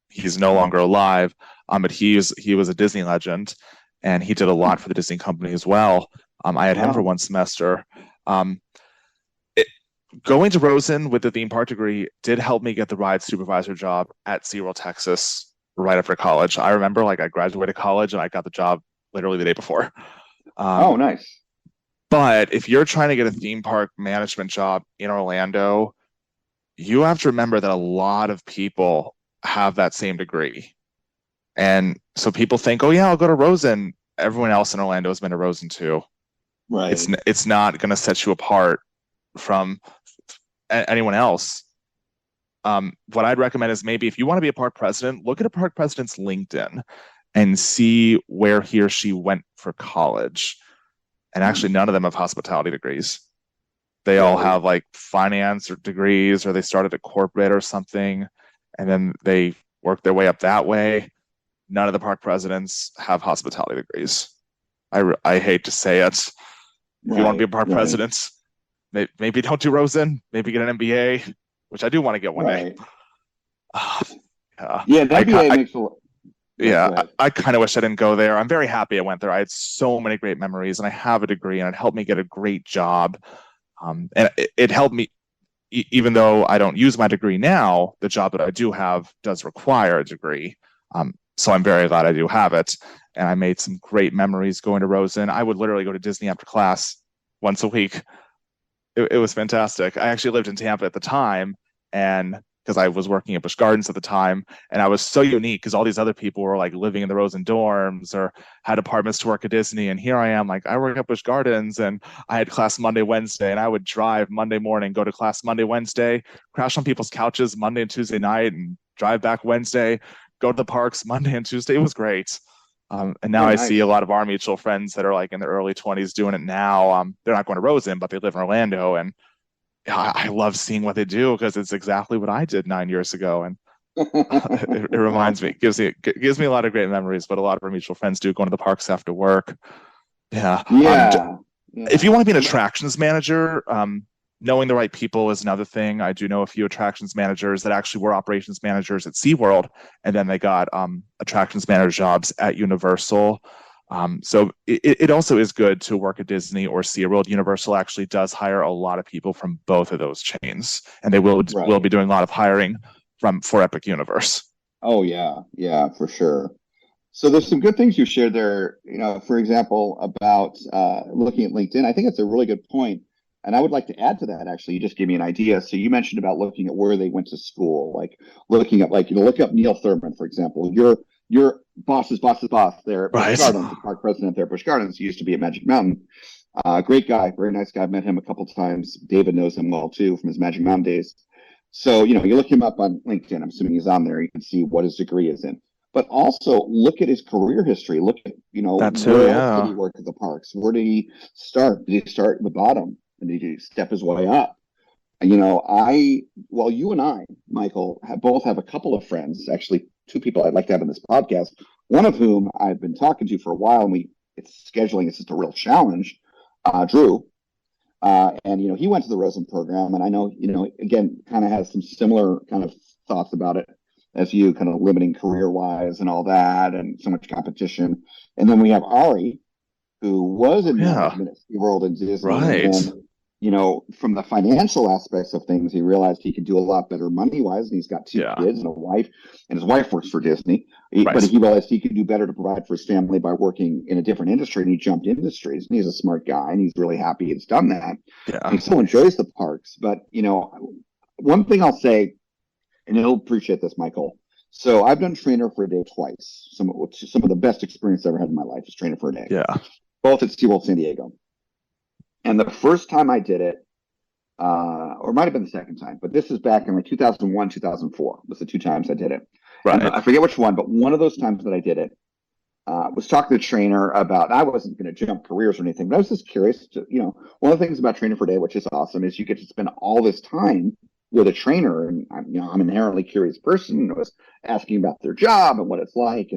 He's no longer alive, but he was a Disney legend, and he did a lot for the Disney company as well. I had him for one semester. Going to Rosen with the theme park degree did help me get the ride supervisor job at SeaWorld Texas right after college. I remember I graduated college and I got the job literally the day before. Oh, nice. But if you're trying to get a theme park management job in Orlando, you have to remember that a lot of people have that same degree. And so people think, oh yeah, I'll go to Rosen. Everyone else in Orlando has been to Rosen too. Right. It's not going to set you apart from anyone else. What I'd recommend is maybe if you want to be a park president, look at a park president's LinkedIn and see where he or she went for college. And actually, none of them have hospitality degrees. They all have like finance or degrees, or they started at corporate or something, and then they work their way up that way. None of the park presidents have hospitality degrees. I hate to say it. If you want to be a park president, maybe don't do Rosen. Maybe get an MBA, which I do want to get one day. The MBA makes a lot. Yeah, I kind of wish I didn't go there. I'm very happy I went there. I had so many great memories, and I have a degree, and it helped me get a great job. And it helped me, even though I don't use my degree now, the job that I do have does require a degree. So I'm very glad I do have it. And I made some great memories going to Rosen. I would literally go to Disney after class once a week. It was fantastic. I actually lived in Tampa at the time, and because I was working at Busch Gardens at the time, and I was so unique because all these other people were like living in the Rosen dorms or had apartments to work at Disney, and here I am, like I work at Busch Gardens, and I had class Monday, Wednesday, and I would drive Monday morning, go to class Monday, Wednesday, crash on people's couches Monday and Tuesday night, and drive back Wednesday, go to the parks Monday and Tuesday. It was great. And now I see a lot of our mutual friends that are like in their early 20s doing it now. They're not going to Rosen, but they live in Orlando, and I love seeing what they do because it's exactly what I did 9 years ago. And it reminds me, gives me a lot of great memories, but a lot of our mutual friends do going to the parks after work. If you want to be an attractions manager, knowing the right people is another thing. I do know a few attractions managers that actually were operations managers at SeaWorld, and then they got attractions manager jobs at Universal. So it also is good to work at Disney or SeaWorld. Universal actually does hire a lot of people from both of those chains, and they will be doing a lot of hiring for Epic Universe. Oh yeah, for sure. So there's some good things you shared there. For example, about looking at LinkedIn. I think it's a really good point, and I would like to add to that. Actually, you just gave me an idea. So you mentioned about looking at where they went to school, like looking at look up Neil Thurman, for example. Your boss's boss there at Busch Gardens, the park president there at Busch Gardens. He used to be at Magic Mountain. Great guy, very nice guy. I've met him a couple times. David knows him well too from his Magic Mountain days. So, you look him up on LinkedIn. I'm assuming he's on there. You can see what his degree is in. But also look at his career history. Look at, where else did he work at the parks? Where did he start? Did he start at the bottom? And did he step his way up? And, you and I, Michael, both have a couple of friends, actually two people I'd like to have in this podcast, one of whom I've been talking to for a while, and it's scheduling. It's just a real challenge. Drew. And he went to the Rosen program, and I know, again, kind of has some similar kind of thoughts about it as you, kind of limiting career-wise and all that, and so much competition. And then we have Ari, who was in management at SeaWorld and Disney. Right. And, from the financial aspects of things, he realized he could do a lot better money-wise, and he's got two kids and a wife, and his wife works for Disney. But he realized he could do better to provide for his family by working in a different industry, and he jumped industries. And he's a smart guy, and he's really happy he's done that. Yeah. He still enjoys the parks. But, one thing I'll say, and you'll appreciate this, Michael. So I've done Trainer for a Day twice. Some of the best experience I ever had in my life is Trainer for a Day. Yeah. Both at SeaWorld San Diego. And the first time I did it, or it might have been the second time, but this is back in 2001, 2004 was the two times I did it. Right. And I forget which one, but one of those times that I did it, was talking to the trainer about, I wasn't going to jump careers or anything, but I was just curious to, one of the things about Trainer for Day, which is awesome, is you get to spend all this time with a trainer. And I'm an inherently curious person, and I was asking about their job and what it's like.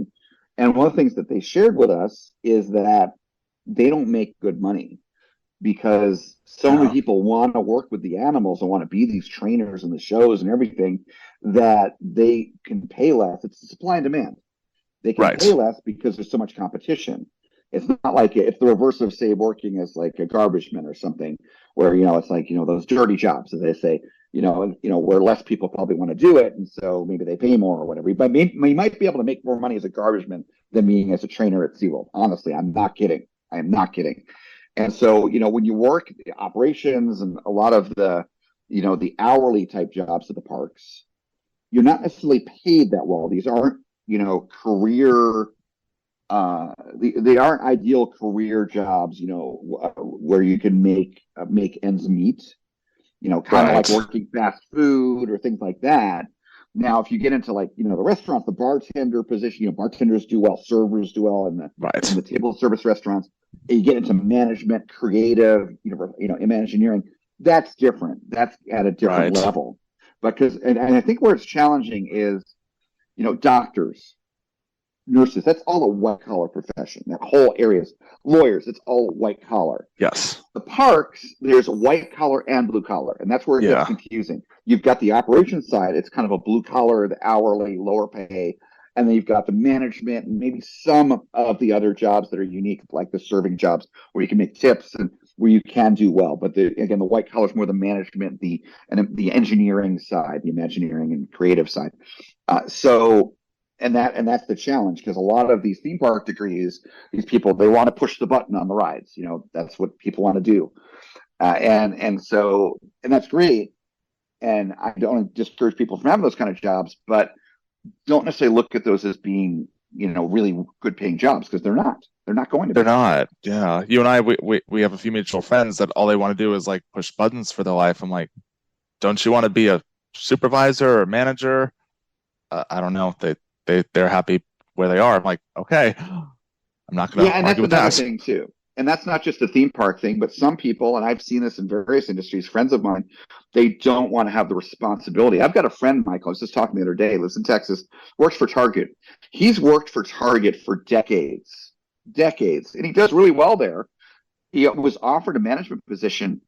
And one of the things that they shared with us is that they don't make good money because so many people want to work with the animals and want to be these trainers and the shows and everything, that they can pay less. It's supply and demand. They can pay less because there's so much competition. It's not like it's the reverse of, say, working as like a garbage man or something, where it's like those dirty jobs, as they say, where less people probably want to do it, and so maybe they pay more or whatever. But you might be able to make more money as a garbage man than being as a trainer at SeaWorld. Honestly, I'm not kidding. I am not kidding. And so when you work the operations and a lot of the the hourly type jobs at the parks, you're not necessarily paid that well. These aren't career, they aren't ideal career jobs, where you can make ends meet, kind of like working fast food or things like that. Now, if you get into like, the restaurants, the bartender position, bartenders do well, servers do well in the table service restaurants. And you get into management, creative, engineering, that's different. That's at a different level. Because, and I think where it's challenging is, doctors, nurses, that's all a white collar profession. That whole area is lawyers, it's all white collar. Yes. The parks, there's white collar and blue collar, and that's where it gets confusing. You've got the operations side, it's kind of a blue collar, the hourly, lower pay, and then you've got the management and maybe some of the other jobs that are unique, like the serving jobs where you can make tips and where you can do well. But again, the white collar is more the management, the engineering side, the imagineering and creative side. And that's the challenge, because a lot of these theme park degrees, these people, they want to push the button on the rides. That's what people want to do. And that's great. And I don't discourage people from having those kind of jobs, but don't necessarily look at those as being, really good paying jobs, because they're not. They're not going to be. They're not. Yeah. You and I, we have a few mutual friends that all they want to do is like push buttons for their life. I'm like, don't you want to be a supervisor or manager? I don't know. They're happy where they are. I'm like, okay, I'm not going to argue with that. And that's another thing too. And that's not just a theme park thing, but some people, and I've seen this in various industries, friends of mine, they don't want to have the responsibility. I've got a friend, Michael, I was just talking the other day, lives in Texas, works for Target. He's worked for Target for decades, and he does really well there. He was offered a management position.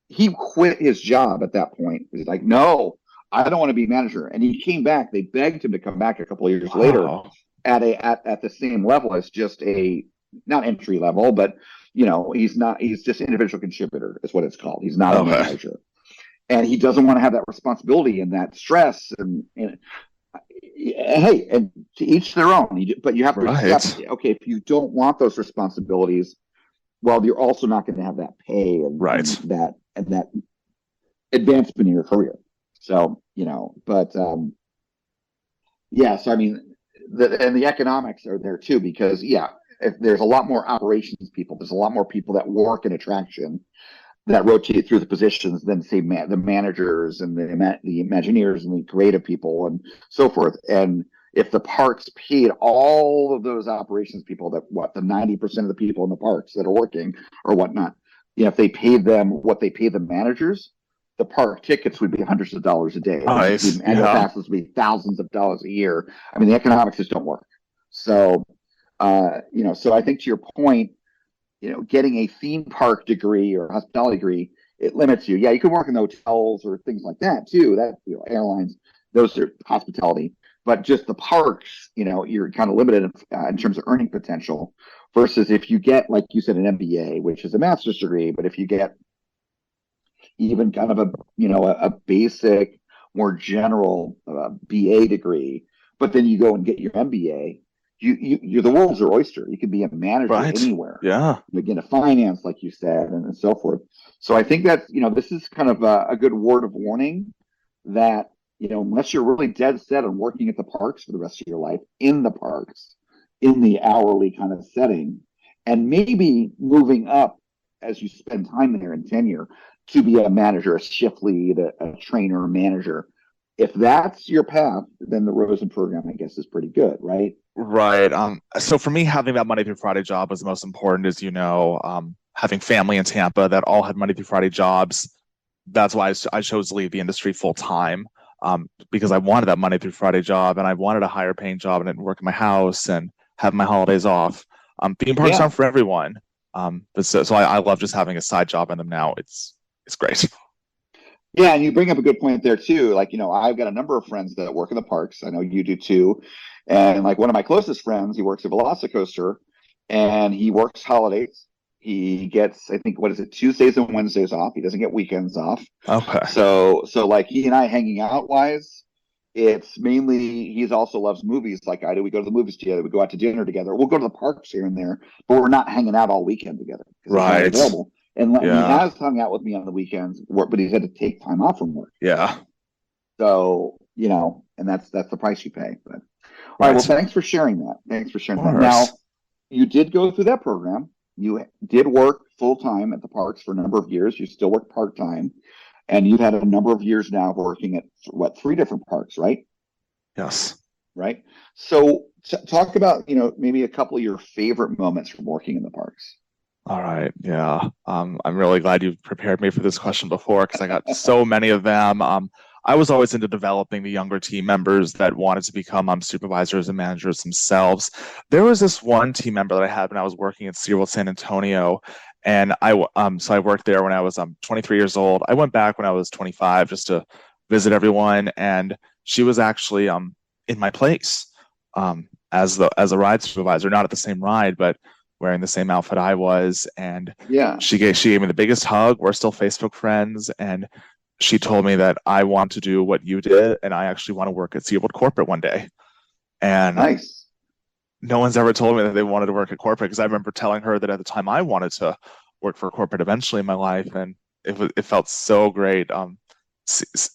He quit his job at that point. He's like, no, I don't want to be manager. And he came back. They begged him to come back a couple of years later at the same level as just not entry level, but he's just individual contributor is what it's called. He's not a manager. And he doesn't want to have that responsibility and that stress and hey, and to each their own. But you have to accept, okay, if you don't want those responsibilities, well, you're also not going to have that pay and that advancement in your career. So, but so I mean, the economics are there too, because if there's a lot more operations people, there's a lot more people that work in attraction that rotate through the positions than say the managers and the Imagineers and the creative people and so forth. And if the parks paid all of those operations people, the 90% of the people in the parks that are working or whatnot, if they paid them what they pay the managers, the park tickets would be hundreds of dollars a day. Nice. Annual passes would be thousands of dollars a year. I mean, the economics just don't work. So, so I think to your point, getting a theme park degree or hospitality degree, it limits you. Yeah, you can work in hotels or things like that too. That airlines, those are hospitality. But just the parks, you're kind of limited in terms of earning potential. Versus if you get, like you said, an MBA, which is a master's degree, but if you get even kind of a basic, more general BA degree, but then you go and get your MBA, you're the world's your oyster. You can be a manager anywhere. Yeah. You get into finance, like you said, and so forth. So I think that's, this is kind of a good word of warning that, unless you're really dead set on working at the parks for the rest of your life, in the parks, in the hourly kind of setting, and maybe moving up as you spend time there in tenure to be a manager, a shift lead, a trainer, a manager, if that's your path, then the Rosen program, I guess, is pretty good, right? Right. So for me, having that Monday through Friday job was the most important, as you know. Having family in Tampa that all had Monday through Friday jobs. That's why I chose to leave the industry full time, because I wanted that Monday through Friday job, and I wanted a higher paying job, and I didn't work in my house and have my holidays off. Theme parks aren't for everyone. But so I love just having a side job in them now. It's great. Yeah, and you bring up a good point there too. Like, I've got a number of friends that work in the parks. I know you do too. And like one of my closest friends, he works at Velocicoaster, and he works holidays. He gets, I think, what is it, Tuesdays and Wednesdays off. He doesn't get weekends off. Okay. So like he and I hanging out wise, it's mainly he also loves movies like I do. We go to the movies together. We go out to dinner together. We'll go to the parks here and there, but we're not hanging out all weekend together. Right. It's not available. And he has hung out with me on the weekends, but he's had to take time off from work. Yeah. So, and that's the price you pay. But all right. Well, thanks for sharing that. Now, you did go through that program. You did work full time at the parks for a number of years. You still work part time, and you've had a number of years now working at 3 different parks, right? Yes. Right. So talk about, maybe a couple of your favorite moments from working in the parks. All right. Yeah. I'm really glad you prepared me for this question before, because I got so many of them. I was always into developing the younger team members that wanted to become supervisors and managers themselves. There was this one team member that I had when I was working at SeaWorld San Antonio, and I worked there when I was 23 years old. I went back when I was 25 just to visit everyone, and she was actually in my place as a ride supervisor, not at the same ride, but wearing the same outfit I was. And she gave me the biggest hug. We're still Facebook friends, and she told me that I want to do what you did, and I actually want to work at SeaWorld corporate one day. And nice. No one's ever told me that they wanted to work at corporate, because I remember telling her that at the time I wanted to work for corporate eventually in my life, and it felt so great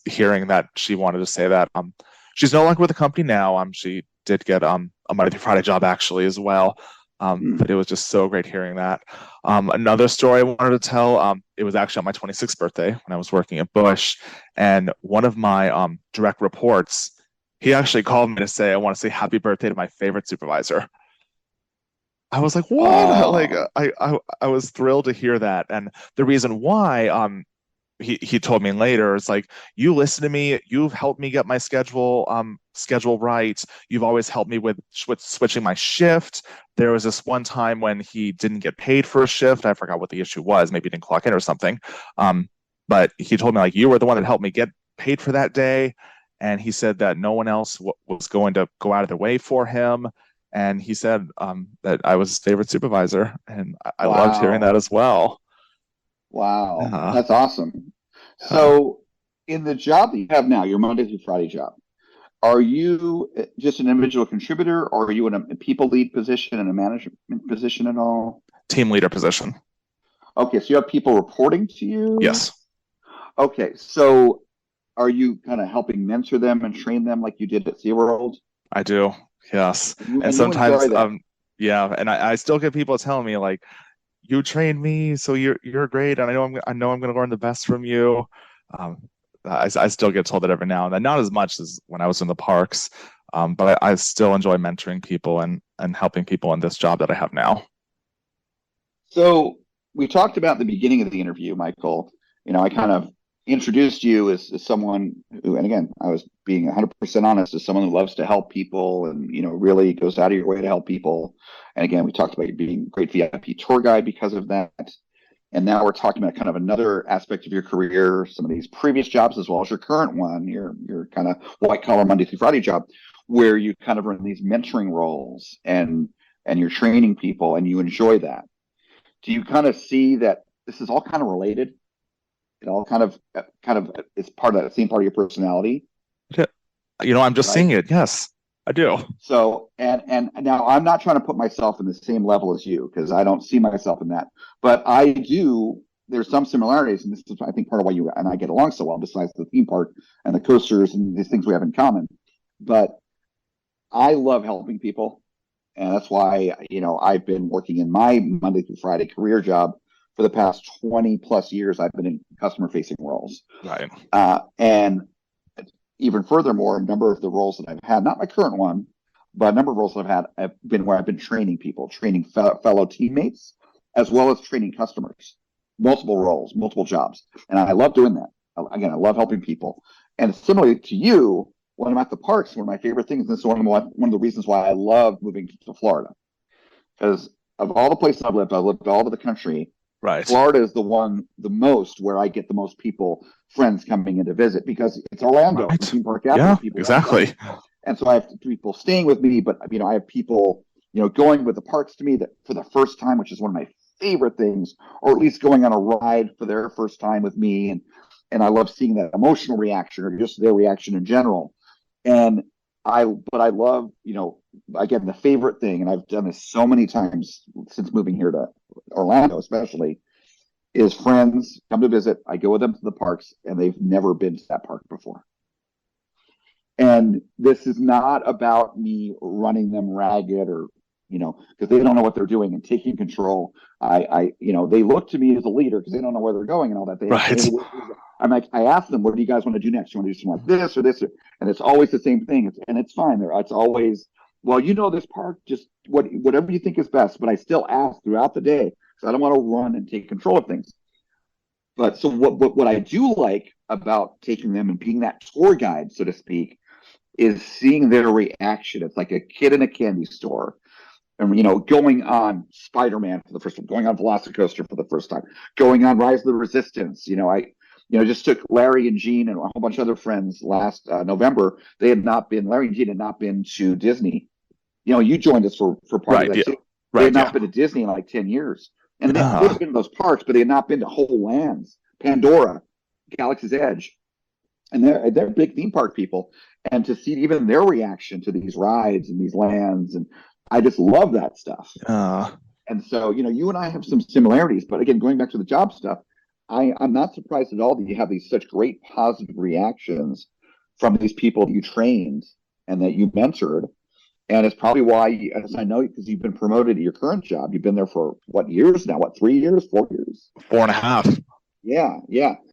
hearing that she wanted to say that. She's no longer with the company now. She did get a Monday through Friday job actually as well. But it was just so great hearing that. Another story I wanted to tell, it was actually on my 26th birthday when I was working at Bush, and one of my direct reports, he actually called me to say, I want to say happy birthday to my favorite supervisor. I was like, what? I was thrilled to hear that. And the reason why, he told me later, it's like, you listen to me, you've helped me get my schedule right. You've always helped me with switching my shift. There was this one time when he didn't get paid for a shift. I forgot what the issue was. Maybe he didn't clock in or something. But he told me, like, you were the one that helped me get paid for that day. And he said that no one else was going to go out of their way for him. And he said that I was his favorite supervisor. And I loved hearing that as well. Wow. That's awesome. So in the job that you have now, your Monday through Friday job, are you just an individual contributor, or are you in a people lead position and a management position at all? Team leader position. Okay, so you have people reporting to you? Yes. Okay, so are you kind of helping mentor them and train them like you did at SeaWorld? I do, yes. And sometimes, and I still get people telling me, like, you trained me, so you're great, and I know I'm going to learn the best from you. I still get told that every now and then, not as much as when I was in the parks, but I still enjoy mentoring people and helping people in this job that I have now. So we talked about the beginning of the interview, Michael. I kind of introduced you as someone who, and again, I was being 100% honest, as someone who loves to help people and, really goes out of your way to help people. And again, we talked about you being a great VIP tour guide because of that. And now we're talking about kind of another aspect of your career, some of these previous jobs, as well as your current one, your kind of white collar Monday through Friday job, where you kind of run these mentoring roles and you're training people and you enjoy that. Do you kind of see that this is all kind of related? It all kind of is part of that same part of your personality. Yeah. I'm just seeing it. Yes, I do. So, and now I'm not trying to put myself in the same level as you, because I don't see myself in that, but I do. There's some similarities, and this is, I think, part of why you and I get along so well, besides the theme park and the coasters and these things we have in common. But I love helping people, and that's why, I've been working in my Monday through Friday career job for the past 20 plus years. I've been in customer facing roles. Right. And even furthermore, a number of the roles that I've had, not my current one, but a number of roles that I've had have been where I've been training people, training fellow teammates, as well as training customers, multiple roles, multiple jobs. And I love doing that. Again, I love helping people. And similarly to you, when I'm at the parks, one of my favorite things, and this is one of the reasons why I love moving to Florida, because of all the places I've lived all over the country. Right. Florida is the most where I get the most friends coming in to visit, because it's Orlando, Right. theme park capital. Yeah, People exactly. And so I have people staying with me, but I have people, going with the parks to me that for the first time, which is one of my favorite things, or at least going on a ride for their first time with me. And I love seeing that emotional reaction or just their reaction in general. But I love, again, the favorite thing, and I've done this so many times since moving here to Orlando, especially, is friends come to visit. I go with them to the parks, and they've never been to that park before. And this is not about me running them ragged or, because they don't know what they're doing and taking control. They look to me as a leader because they don't know where they're going and all that. I ask them, what do you guys want to do next? You want to do something like this or this? And it's always the same thing. It's fine. It's always, well, this park, just whatever you think is best. But I still ask throughout the day because I don't want to run and take control of things. But so what I do like about taking them and being that tour guide, so to speak, is seeing their reaction. It's like a kid in a candy store. And, going on Spider-Man for the first time, going on Velocicoaster for the first time, going on Rise of the Resistance. I just took Larry and Gene and a whole bunch of other friends last November. Larry and Gene had not been to Disney. You joined us for part of that too. They had not been to Disney in like 10 years. And they've been to those parks, but they had not been to whole lands, Pandora, Galaxy's Edge. And they're big theme park people. And to see even their reaction to these rides and these lands, and I just love that stuff. And so, you and I have some similarities, but again, going back to the job stuff, I'm not surprised at all that you have these such great positive reactions from these people that you trained and that you mentored. And it's probably why, as I know, because you've been promoted to your current job, you've been there for what years now? 3 years, 4 years? 4.5. Yeah.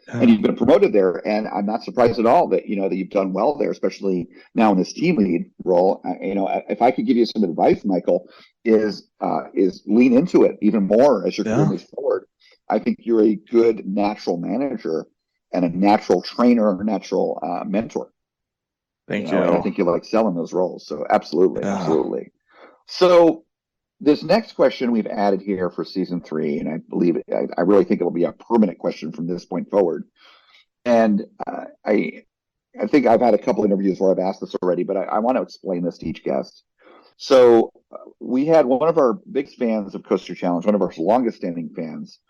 And you've been promoted there, and I'm not surprised at all that that you've done well there, especially now in this team lead role. If I could give you some advice, Michael, is lean into it even more as your career moves forward. I think you're a good natural manager and a natural trainer, or natural mentor. Thank you. And I think you like selling those roles. So absolutely. So this next question we've added here for season 3, and I believe I really think it will be a permanent question from this point forward. And I think I've had a couple interviews where I've asked this already, but I want to explain this to each guest. So we had one of our biggest fans of Coaster Challenge, one of our longest standing fans.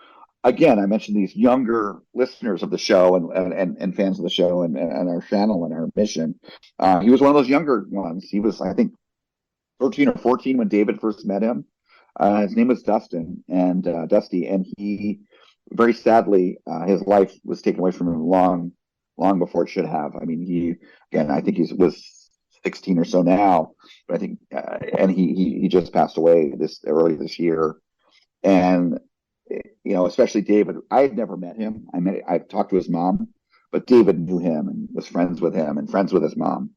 Again, I mentioned these younger listeners of the show and fans of the show and our channel and our mission. He was one of those younger ones. He was, I think, 13 or 14 when David first met him. His name was Dusty, and he very sadly his life was taken away from him long before it should have. I mean, I think he was 16 or so now, but I think and he just passed away early this year. And especially David, I had never met him. I've talked to his mom, but David knew him and was friends with him and friends with his mom,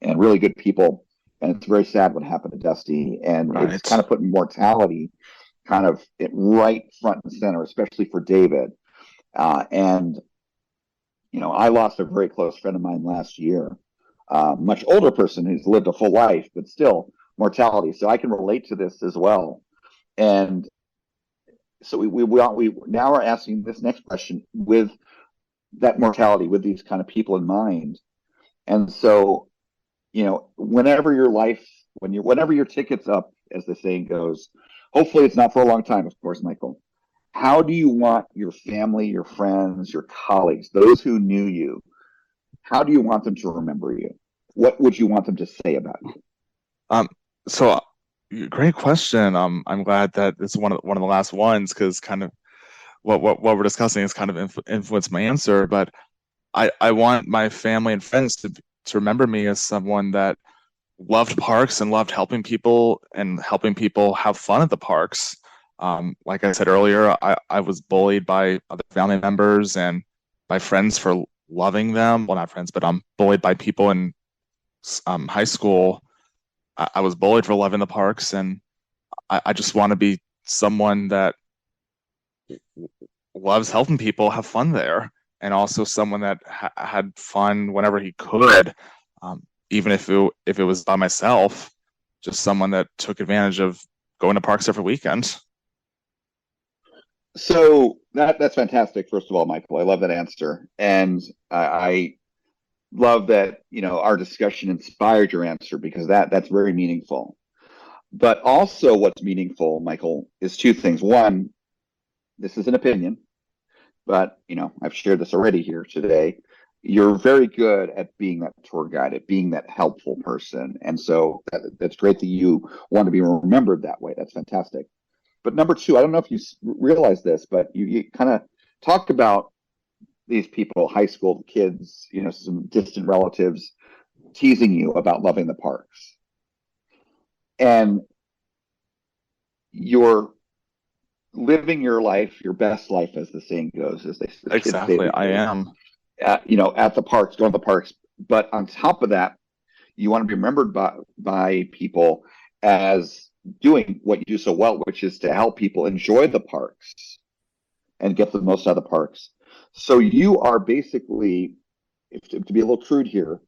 and really good people. And it's very sad what happened to Dusty, and it's kind of putting mortality kind of right front and center, especially for David. I lost a very close friend of mine last year, much older person who's lived a full life, but still mortality. So I can relate to this as well. And so we now are asking this next question with that mortality, with these kind of people in mind. And so, whenever your ticket's up, as the saying goes, hopefully it's not for a long time, of course, Michael. How do you want your family, your friends, your colleagues, those who knew you, how do you want them to remember you? What would you want them to say about you? So great question. I'm glad that it's one of the last ones, because kind of what we're discussing has kind of influenced my answer. But I want my family and friends to remember me as someone that loved parks and loved helping people have fun at the parks. Like I said earlier, I was bullied by other family members and by friends for loving them. Well, not friends, but bullied by people in high school. I was bullied for loving the parks, and I just want to be someone that loves helping people have fun there, and also someone that had fun whenever he could, even if it was by myself. Just someone that took advantage of going to parks every weekend. So that's fantastic. First of all, Michael, I love that answer, and I love that our discussion inspired your answer, because that's very meaningful. But also, what's meaningful, Michael, is two things. One, this is an opinion, but I've shared this already here today. You're very good at being that tour guide, at being that helpful person, and so that's great that you want to be remembered that way. That's fantastic. But number two, I don't know if you realize this, but you kind of talked about these people, high school kids, some distant relatives, teasing you about loving the parks. And you're living your life, your best life, as the saying goes, as they Exactly, kids say, I am. At the parks, going to the parks. But on top of that, you want to be remembered by people as doing what you do so well, which is to help people enjoy the parks and get the most out of the parks. So you are basically, to be a little crude here,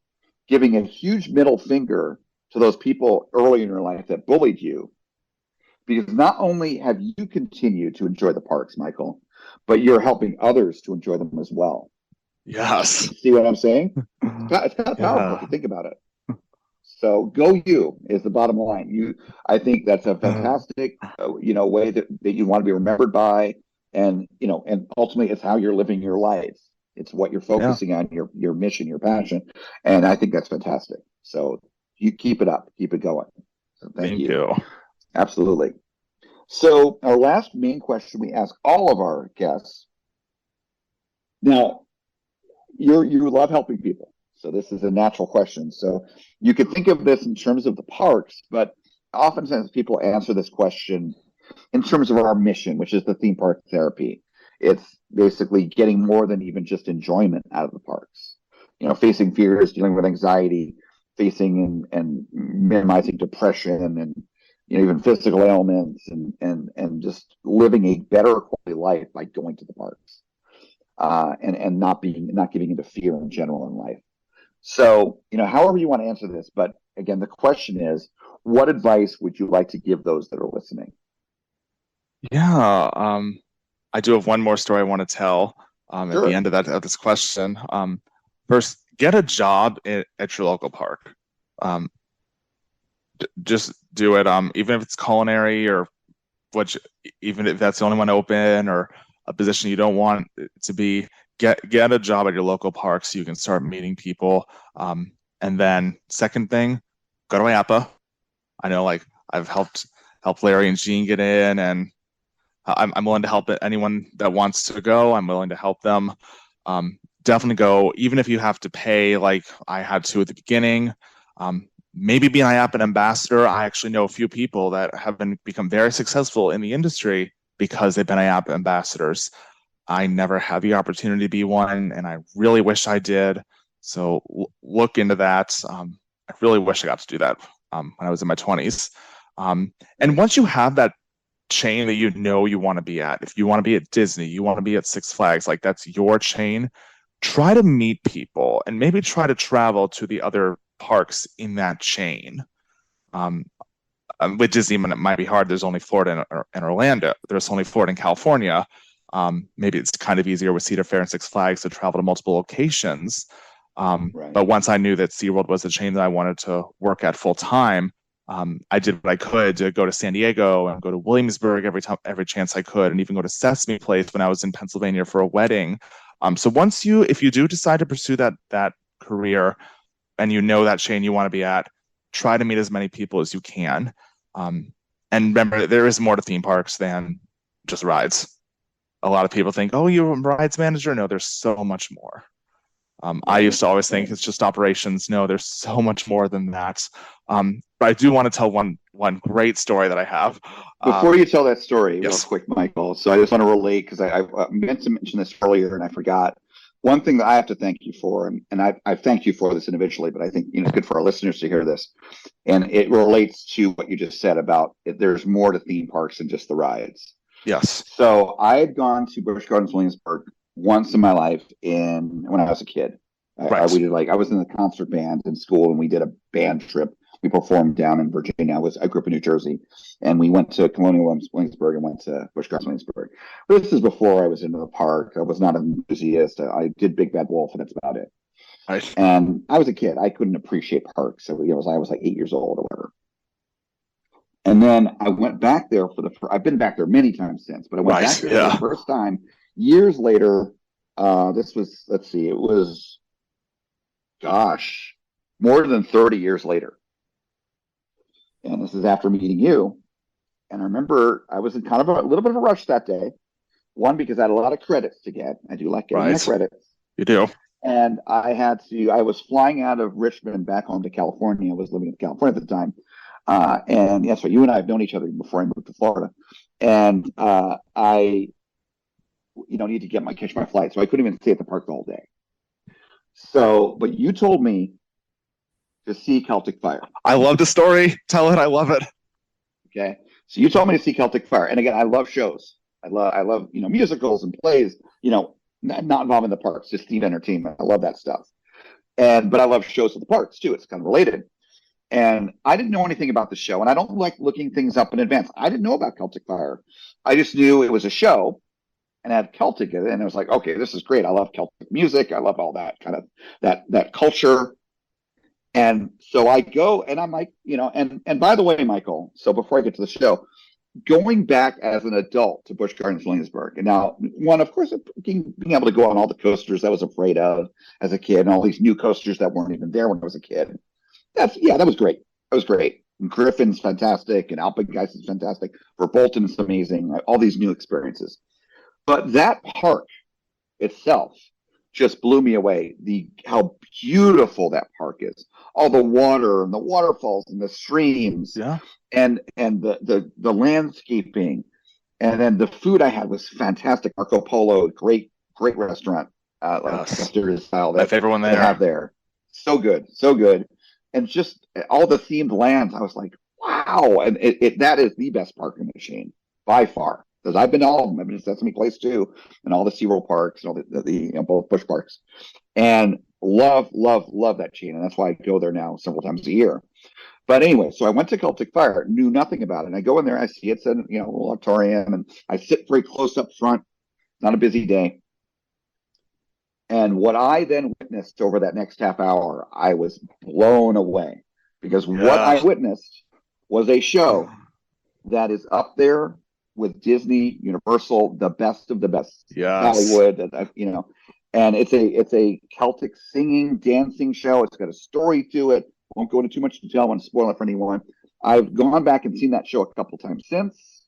giving a huge middle finger to those people early in your life that bullied you, because not only have you continued to enjoy the parks, Michael, but you're helping others to enjoy them as well. Yes. See what I'm saying? It's kind of powerful if you think about it. So go you is the bottom line. I think that's a fantastic, way that you want to be remembered by, and and ultimately it's how you're living your life. It's what you're focusing on, your mission, your passion, and I think that's fantastic. So you keep it up, keep it going. So thank you. Absolutely. So our last main question we ask all of our guests. Now, you love helping people. So this is a natural question. So you could think of this in terms of the parks, but oftentimes people answer this question in terms of our mission, which is the theme park therapy. It's basically getting more than even just enjoyment out of the parks. Facing fears, dealing with anxiety, facing and minimizing depression, and even physical ailments, and just living a better quality life by going to the parks, and not giving into fear in general in life. So, however you want to answer this, but again, the question is, what advice would you like to give those that are listening? Yeah, I do have one more story I want to tell at Sure. the end of this question. First, get a job at your local park. Just do it, even if it's culinary, or even if that's the only one open, or a position you don't want it to be. Get a job at your local park so you can start meeting people. And then second thing, go to IAPA. I know, I've helped Larry and Jean get in, and I'm willing to help anyone that wants to go. I'm willing to help them. Definitely go, even if you have to pay like I had to at the beginning. Maybe be an IAPA ambassador. I actually know a few people that have become very successful in the industry because they've been IAPA ambassadors. I never had the opportunity to be one, and I really wish I did. So look into that. I really wish I got to do that when I was in my 20s. And once you have that chain that you want to be at, if you want to be at Disney, you want to be at Six Flags, that's your chain, try to meet people and maybe try to travel to the other parks in that chain. With Disney, it might be hard. There's only Florida and Orlando. There's only Florida and California. Maybe it's kind of easier with Cedar Fair and Six Flags to travel to multiple locations. Right. But once I knew that SeaWorld was the chain that I wanted to work at full time, I did what I could to go to San Diego and go to Williamsburg every chance I could, and even go to Sesame Place when I was in Pennsylvania for a wedding. So if you do decide to pursue that career, and that chain you want to be at, try to meet as many people as you can. And remember, there is more to theme parks than just rides. A lot of people think, oh, you're a rides manager. No, there's so much more. I used to always think it's just operations. No, there's so much more than that. But I do want to tell one great story that I have. Before you tell that story, yes. real quick, Michael. So I just want to relate, because I meant to mention this earlier and I forgot. one thing that I have to thank you for, and I've thanked you for this individually, but I think it's good for our listeners to hear this, and it relates to what you just said about there's more to theme parks than just the rides. Yes. So I had gone to Busch Gardens Williamsburg once in my life when I was a kid. Right. I was in the concert band in school, and we did a band trip. We performed down in Virginia. I grew up in New Jersey, and we went to Colonial Williamsburg and went to Busch Gardens Williamsburg. But this is before I was into the park. I was not an enthusiast. I did Big Bad Wolf, and that's about it. Right. And I was a kid. I couldn't appreciate parks. So, I was like 8 years old or whatever. And then I went back there I've been back there many times since, but I went back there for the first time years later. This was, it was, more than 30 years later. And this is after meeting you. And I remember I was in kind of a little bit of a rush that day. One, because I had a lot of credits to get. I do like getting my credits. You do. And I was flying out of Richmond back home to California. I was living in California at the time. And that's right, you and I have known each other before I moved to Florida. And I need to catch my flight. So I couldn't even stay at the park the whole day. So, but you told me to see Celtic Fire. I love the story. Tell it. I love it. Okay. So you told me to see Celtic Fire. And again, I love shows. I love, musicals and plays, not involving the parks, just theme entertainment. I love that stuff. But I love shows at the parks too. It's kind of related. And I didn't know anything about the show, and I don't like looking things up in advance. I didn't know about Celtic Fire. I just knew it was a show and had Celtic in it, and I was like, okay, this is great. I love Celtic music. I love all that kind of that culture. And so I go, and I'm like, and by the way, Michael, so before I get to the show, going back as an adult to Busch Gardens Williamsburg, and now one, of course, being able to go on all the coasters I was afraid of as a kid, and all these new coasters that weren't even there when I was a kid. That was great. That was great. And Griffin's fantastic, and Alpengeist is fantastic. Verbolten is amazing. All these new experiences. But that park itself just blew me away. How beautiful that park is. All the water and the waterfalls and the streams. Yeah. And the landscaping. And then the food I had was fantastic. Marco Polo, great restaurant. Style. My favorite one there. They have there. So good. So good. And just all the themed lands, I was like, wow. And that is the best park in the chain by far. Because I've been to all of them. I've been to Sesame Place too, and all the SeaWorld parks, and all the both Busch parks. And love that chain. And that's why I go there now several times a year. But anyway, so I went to Celtic Fire, knew nothing about it. And I go in there, I see it's in, a little auditorium, and I sit very close up front, not a busy day. And what I then witnessed over that next half hour, I was blown away, because what I witnessed was a show that is up there with Disney, Universal, the best of the best, Hollywood, and it's a Celtic singing, dancing show. It's got a story to it. Won't go into too much detail. I want to spoil it for anyone. I've gone back and seen that show a couple times since.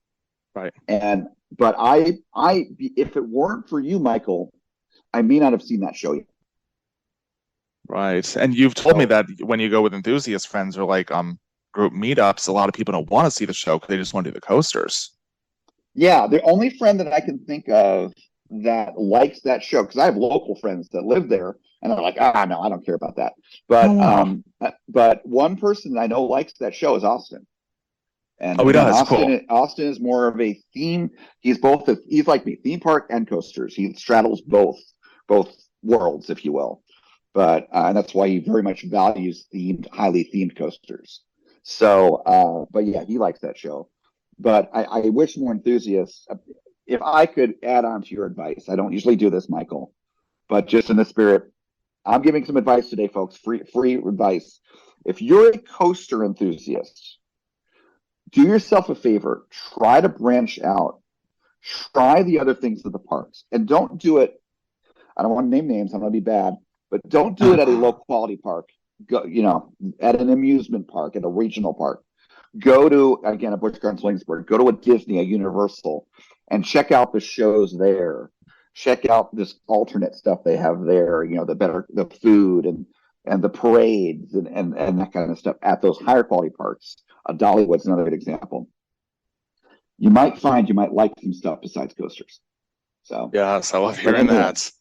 Right. But if it weren't for you, Michael, I may not have seen that show yet. Right. And you've told me that when you go with enthusiast friends or like group meetups, a lot of people don't want to see the show because they just want to do the coasters. Yeah, the only friend that I can think of that likes that show, because I have local friends that live there, and they're like, no, I don't care about that. But one person that I know likes that show is Austin. And he does. Cool. Austin is more of a theme. He's like me, theme park and coasters. He straddles both worlds, if you will. But and that's why he very much values highly themed coasters. So, but yeah, he likes that show. But I wish more enthusiasts, if I could add on to your advice. I don't usually do this, Michael, but just in the spirit, I'm giving some advice today, folks. Free advice. If you're a coaster enthusiast, do yourself a favor. Try to branch out. Try the other things at the parks, and don't do it. I don't want to name names. I'm going to be bad, but don't do it at a low quality park. Go, at an amusement park, at a regional park. Go to, again, a Busch Gardens Williamsburg. Go to a Disney, a Universal, and check out the shows there. Check out this alternate stuff they have there. The food and the parades and that kind of stuff at those higher quality parks. Dollywood's another good example. You might find you might like some stuff besides coasters. So yes, I love hearing that.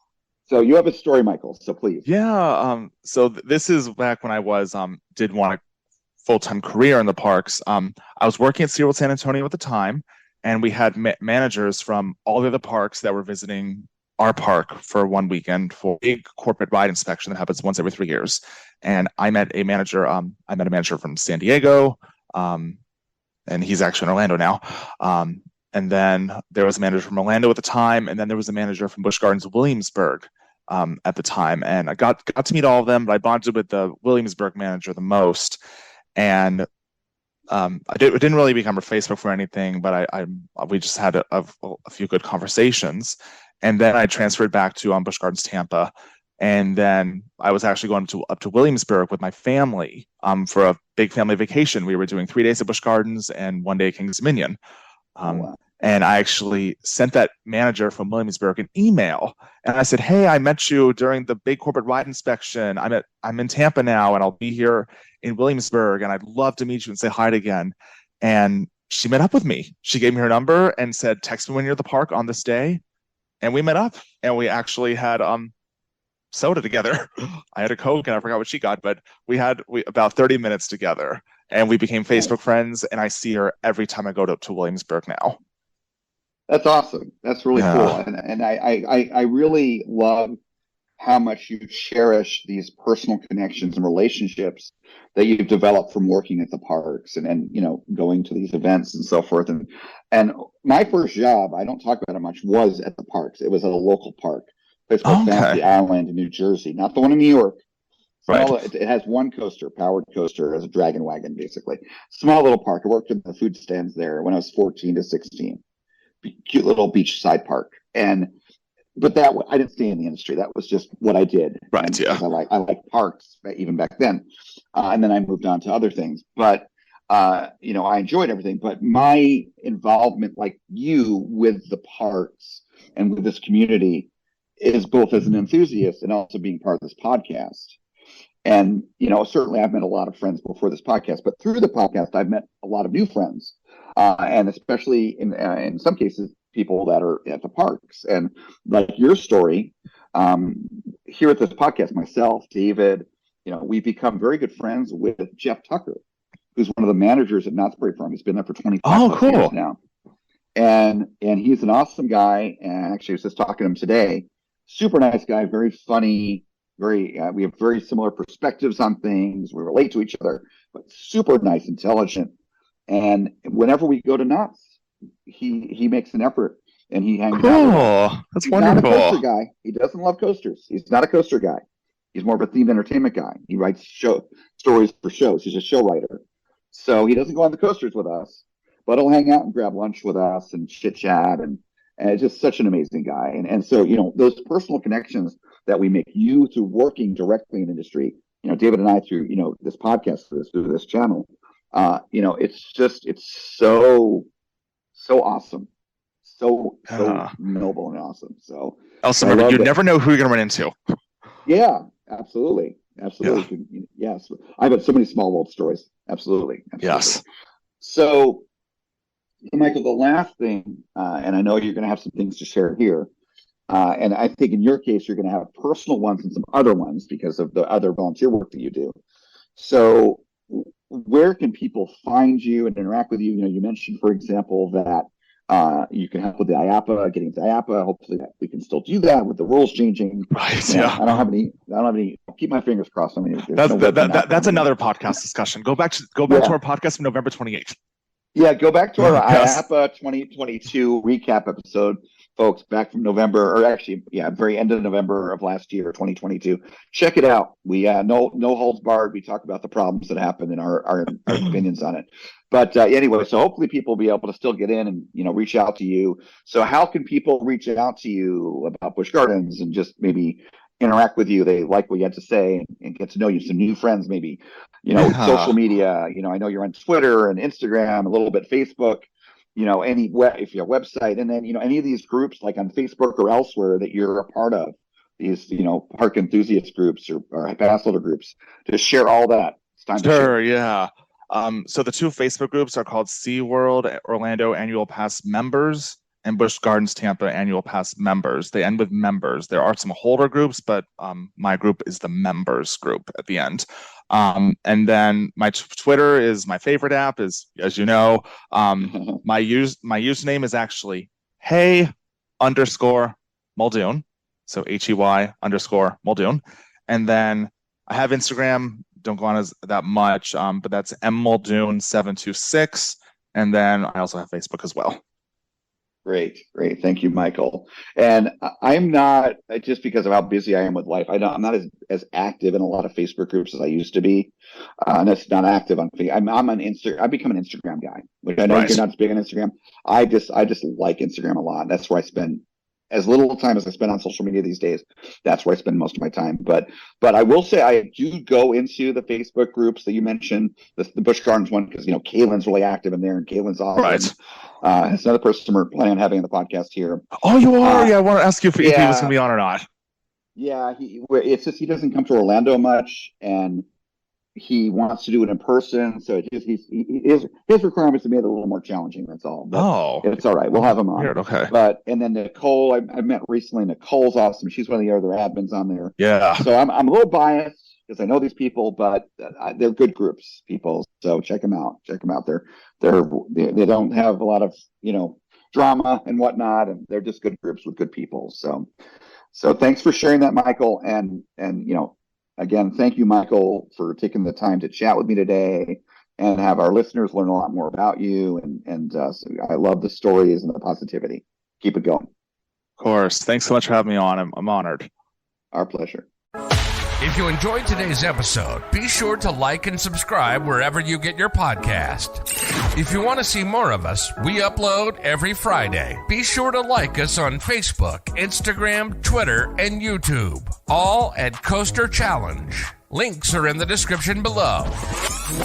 So you have a story, Michael. So please. Yeah. So this is back when I was did want a full-time career in the parks. I was working at SeaWorld San Antonio at the time, and we had managers from all the other parks that were visiting our park for one weekend for a big corporate ride inspection that happens once every 3 years. And I met a manager. I met a manager from San Diego, and he's actually in Orlando now. And then there was a manager from Orlando at the time, and then there was a manager from Busch Gardens Williamsburg at the time. And I got to meet all of them, but I bonded with the Williamsburg manager the most. And didn't really become her Facebook for anything, but we just had a few good conversations. And then I transferred back to Busch Gardens Tampa, and then I was actually going up to Williamsburg with my family for a big family vacation. We were doing 3 days at Busch Gardens and 1 day at Kings Dominion. Wow. And I actually sent that manager from Williamsburg an email, and I said, "Hey, I met you during the big corporate ride inspection. I'm in Tampa now, and I'll be here in Williamsburg, and I'd love to meet you and say hi again." And she met up with me. She gave me her number and said, "Text me when you're at the park on this day." And we met up, and we actually had soda together. I had a Coke, and I forgot what she got, but we about 30 minutes together, and we became Facebook friends. And I see her every time I go to Williamsburg now. That's awesome. That's really cool. And I really love how much you cherish these personal connections and relationships that you've developed from working at the parks and going to these events and so forth. And my first job, I don't talk about it much, was at the parks. It was at a local park, a place called Fantasy Island in New Jersey, not the one in New York. Right. It has one coaster, powered coaster, as a dragon wagon, basically. Small little park. I worked in the food stands there when I was 14 to 16. Cute little beachside park. But that I didn't stay in the industry. That was just what I did. Right. Yeah. I like parks even back then. And then I moved on to other things. But I enjoyed everything. But my involvement, like you, with the parks and with this community is both as an enthusiast and also being part of this podcast. And certainly I've met a lot of friends before this podcast, but through the podcast I've met a lot of new friends. And especially in some cases, people that are at the parks. And like your story, here at this podcast, myself, David, we've become very good friends with Jeff Tucker, who's one of the managers at Knott's Berry Farm. He's been there for 25 years now. And he's an awesome guy. And actually, I was just talking to him today. Super nice guy, very funny, we have very similar perspectives on things. We relate to each other, but super nice, intelligent. And whenever we go to Knott's, he makes an effort and he hangs out. That's He's wonderful. Not a coaster guy. He doesn't love coasters. He's not a coaster guy. He's more of a themed entertainment guy. He writes stories for shows. He's a show writer. So he doesn't go on the coasters with us, but he'll hang out and grab lunch with us and chit chat. And it's just such an amazing guy. And so, those personal connections that we make, you through working directly in industry, David and I through, this podcast, through this channel, it's so awesome. So noble and awesome. So also, remember, you never know who you're going to run into. Yeah, absolutely. Yeah. Yes. I've had so many small world stories. Absolutely. Yes. So, Michael, the last thing, and I know you're going to have some things to share here, and I think in your case, you're going to have personal ones and some other ones because of the other volunteer work that you do. So where can people find you and interact with you? You mentioned, for example, that you can help with the IAPA, getting to IAPA. Hopefully we can still do that with the rules changing. Right. Yeah. I don't have any. Keep my fingers crossed. That's another podcast discussion. Go back to our podcast from November 28th. Yeah, go back to our IAPA 2022 recap episode, folks, back from November, or actually, very end of November of last year, 2022. Check it out. We no holds barred. We talk about the problems that happen and our opinions on it. But anyway, so hopefully people will be able to still get in and reach out to you. So how can people reach out to you about Busch Gardens and just maybe interact with you? They like what you had to say and get to know you. Some new friends, maybe. Social media. I know you're on Twitter and Instagram, a little bit Facebook. If you have a website, and then any of these groups like on Facebook or elsewhere that you're a part of, these park enthusiast groups or ambassador groups, to share all that. It's time to share. Yeah. So the two Facebook groups are called SeaWorld Orlando Annual Pass Members and Busch Gardens Tampa annual pass members. They end with members. There are some holder groups, but my group is the members group at the end. And then my Twitter is my favorite app, as you know. My username is actually hey_Muldoon. So HEY_Muldoon. And then I have Instagram, don't go on as that much, but that's mmuldoon726. And then I also have Facebook as well. Great. Thank you, Michael. And I'm not, just because of how busy I am with life, I'm not as active in a lot of Facebook groups as I used to be. And that's not active on Facebook. I've become an Instagram guy, which I know you're not as big on Instagram. I just like Instagram a lot. That's where I spend as little time as I spend on social media these days. That's where I spend most of my time. But I will say I do go into the Facebook groups that you mentioned, the Busch Gardens one, because Kaylin's really active in there, and Kaylin's awesome. Right. It's another person we're planning on having on the podcast here. Oh, you are? I want to ask you if he was going to be on or not. Yeah, it's just he doesn't come to Orlando much, and he wants to do it in person, so his requirements have made it a little more challenging. That's all. But it's all right. We'll have him on. Weird, okay. And then Nicole, I met recently. Nicole's awesome. She's one of the other admins on there. Yeah. So I'm a little biased because I know these people, but they're good groups, people. So check them out. They don't have a lot of drama and whatnot, and they're just good groups with good people. So thanks for sharing that, Michael, and again, thank you, Michael, for taking the time to chat with me today and have our listeners learn a lot more about you. And so I love the stories and the positivity. Keep it going. Of course. Thanks so much for having me on. I'm honored. Our pleasure. If you enjoyed today's episode, be sure to like and subscribe wherever you get your podcast. If you want to see more of us, we upload every Friday. Be sure to like us on Facebook, Instagram, Twitter, and YouTube. All at Coaster Challenge. Links are in the description below.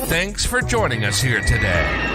Thanks for joining us here today.